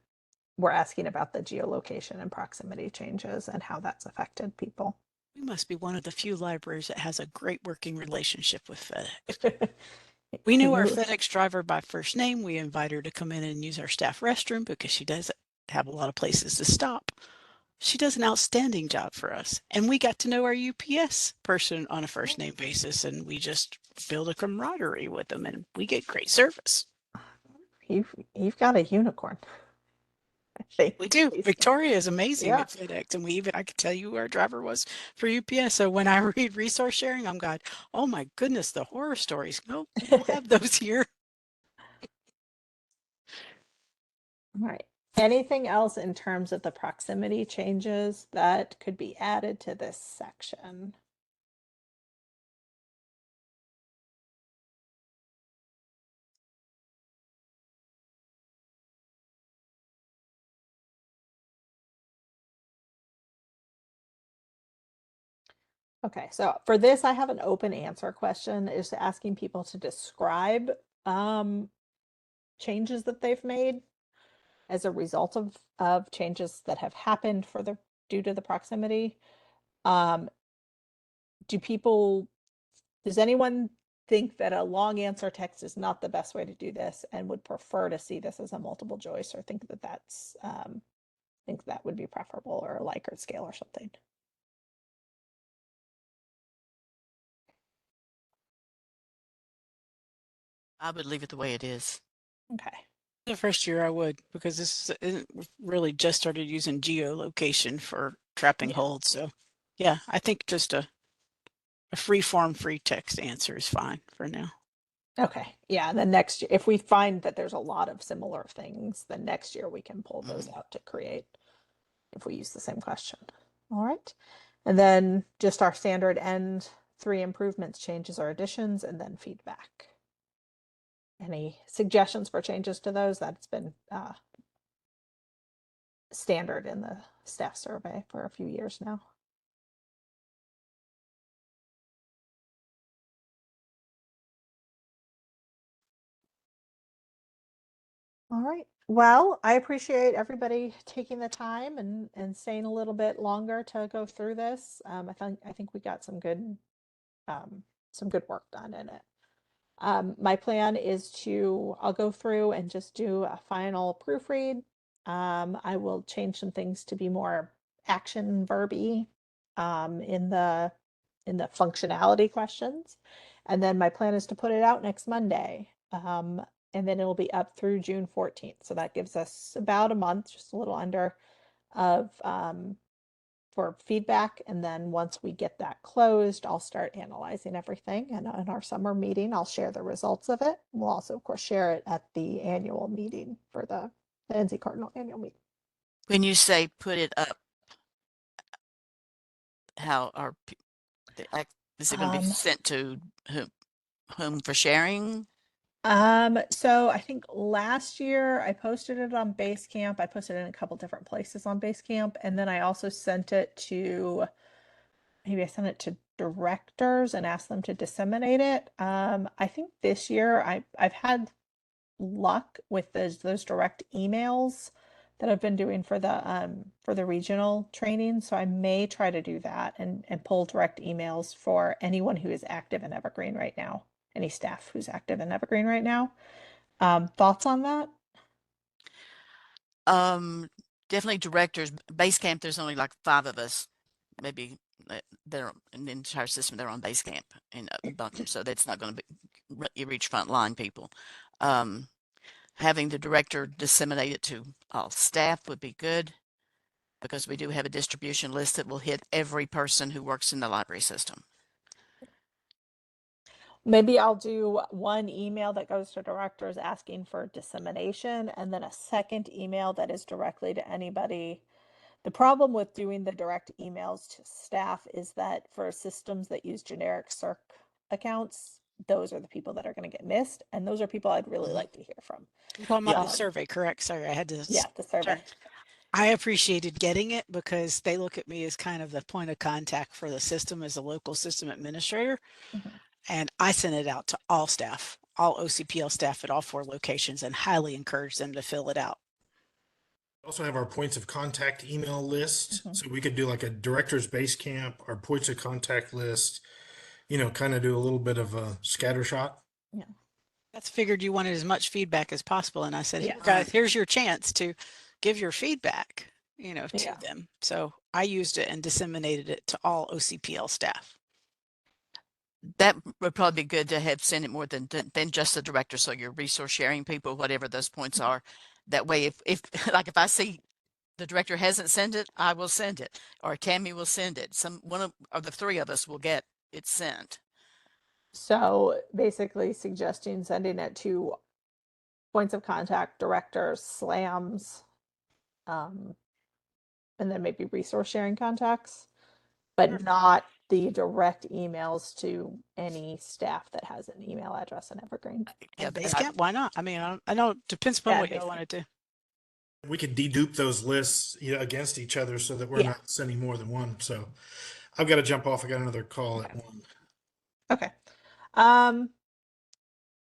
We're asking about the geolocation and proximity changes and how that's affected people. We must be one of the few libraries that has a great working relationship with FedEx. We know our FedEx driver by first name. We invite her to come in and use our staff restroom because she doesn't have a lot of places to stop. She does an outstanding job for us. And we got to know our UPS person on a first name basis, and we just build a camaraderie with them, and we get great service. You've got a unicorn. We do. Victoria is amazing Yeah. at FedEx, and I could tell you who our driver was for UPS. So when I read resource sharing, I'm going, oh my goodness, the horror stories. Nope, we don't have those here. All right. Anything else in terms of the proximity changes that could be added to this section? Okay, so for this, I have an open answer question, is asking people to describe changes that they've made as a result of changes that have happened due to the proximity. Um, does anyone think that a long answer text is not the best way to do this and would prefer to see this as a multiple choice, or think that would be preferable, or a Likert scale or something? I would leave it the way it is. Okay. The first year I would, because we've really just started using geolocation for trapping Yeah. holds. So yeah, I think just a free form, free text answer is fine for now. Okay, yeah, then next year, if we find that there's a lot of similar things, then next year we can pull those out to create, if we use the same question. All right. And then just our standard end 3 improvements, changes or additions, and then feedback. Any suggestions for changes to those? That's been standard in the staff survey for a few years now. All right. Well, I appreciate everybody taking the time and staying a little bit longer to go through this. I think we got some good work done in it. My plan is I'll go through and just do a final proofread. I will change some things to be more action verby in the functionality questions. And then my plan is to put it out next Monday. And then it'll be up through June 14th. So that gives us about a month, just a little under, of for feedback. And then once we get that closed, I'll start analyzing everything. And in our summer meeting, I'll share the results of it. We'll also, of course, share it at the annual meeting for the NC Cardinal annual meeting. When you say put it up, how are is it going to be sent to whom for sharing? So I think last year I posted it on Basecamp. I posted it in a couple different places on Basecamp, and then I also sent it to directors and asked them to disseminate it. I think this year I've had luck with those direct emails that I've been doing for the regional training. So I may try to do that and pull direct emails for anyone who is active in Evergreen right now, any staff who's active in Evergreen right now. Thoughts on that? Definitely directors. Basecamp, there's only like 5 of us, maybe. They're in the entire system. They're on Basecamp in Buncombe, so that's not going to be reach frontline people. Having the director disseminate it to all staff would be good, because we do have a distribution list that will hit every person who works in the library system. Maybe I'll do one email that goes to directors asking for dissemination, and then a second email that is directly to anybody. The problem with doing the direct emails to staff is that for systems that use generic circ accounts, those are the people that are going to get missed, and those are people I'd really like to hear from. You're talking about the survey, correct? Sorry, I had to. Yeah, the survey. I appreciated getting it because they look at me as kind of the point of contact for the system as a local system administrator. Mhm. And I sent it out to all staff, all OCPL staff at all 4 locations, and highly encourage them to fill it out. Also have our points of contact email list. Mhm. So we could do like a director's base camp, our points of contact list, kind of do a little bit of a scatter shot. Yeah. That's figured you wanted as much feedback as possible. And I said, Yeah. here, guys, here's your chance to give your feedback, to Yeah. them. So I used it and disseminated it to all OCPL staff. That would probably be good to have send it more than just the director. So your resource sharing people, whatever those points are, that way, if like if I see the director hasn't sent it, I will send it, or Tammy will send it. One of the three of us will get it sent. So basically suggesting sending it to points of contact, directors, slams, and then maybe resource sharing contacts, but not the direct emails to any staff that has an email address in Evergreen. Yeah, And Basecamp, why not? I mean, I know it depends upon Yeah, what y'all want to do. We could dedupe those lists, against each other so that we're Yeah. not sending more than one. So I've got to jump off. I got another call at Okay. 1. Okay.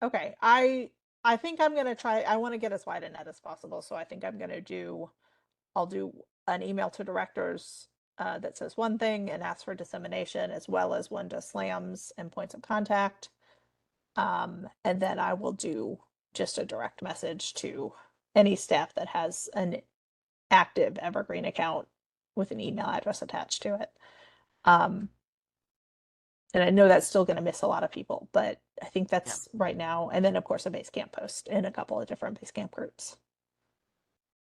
Okay. I think I'm gonna try. I want to get as wide a net as possible, so I think I'll do an email to directors that says one thing and asks for dissemination, as well as one to slams and points of contact. And then I will do just a direct message to any staff that has an active Evergreen account with an email address attached to it. And I know that's still going to miss a lot of people, but I think that's right now. And then, of course, a Basecamp post in a couple of different Basecamp groups.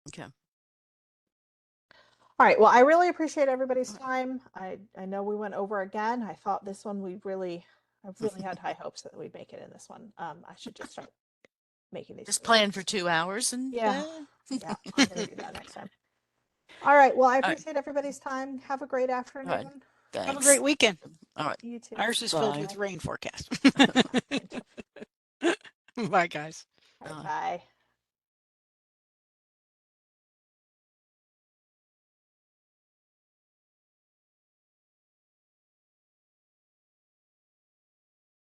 Okay. All right. Well, I really appreciate everybody's time. I know we went over again. I thought this one I really had high hopes that we'd make it in this one. I should just start making these. Just plan for 2 hours and Yeah. Yeah. I'm going to do that next time. All right. Well, I right. appreciate everybody's time. Have a great afternoon. All right. Thanks. Have a great weekend. All right. You too. Ours is filled Bye. with rain forecast. Bye, guys. All right, bye.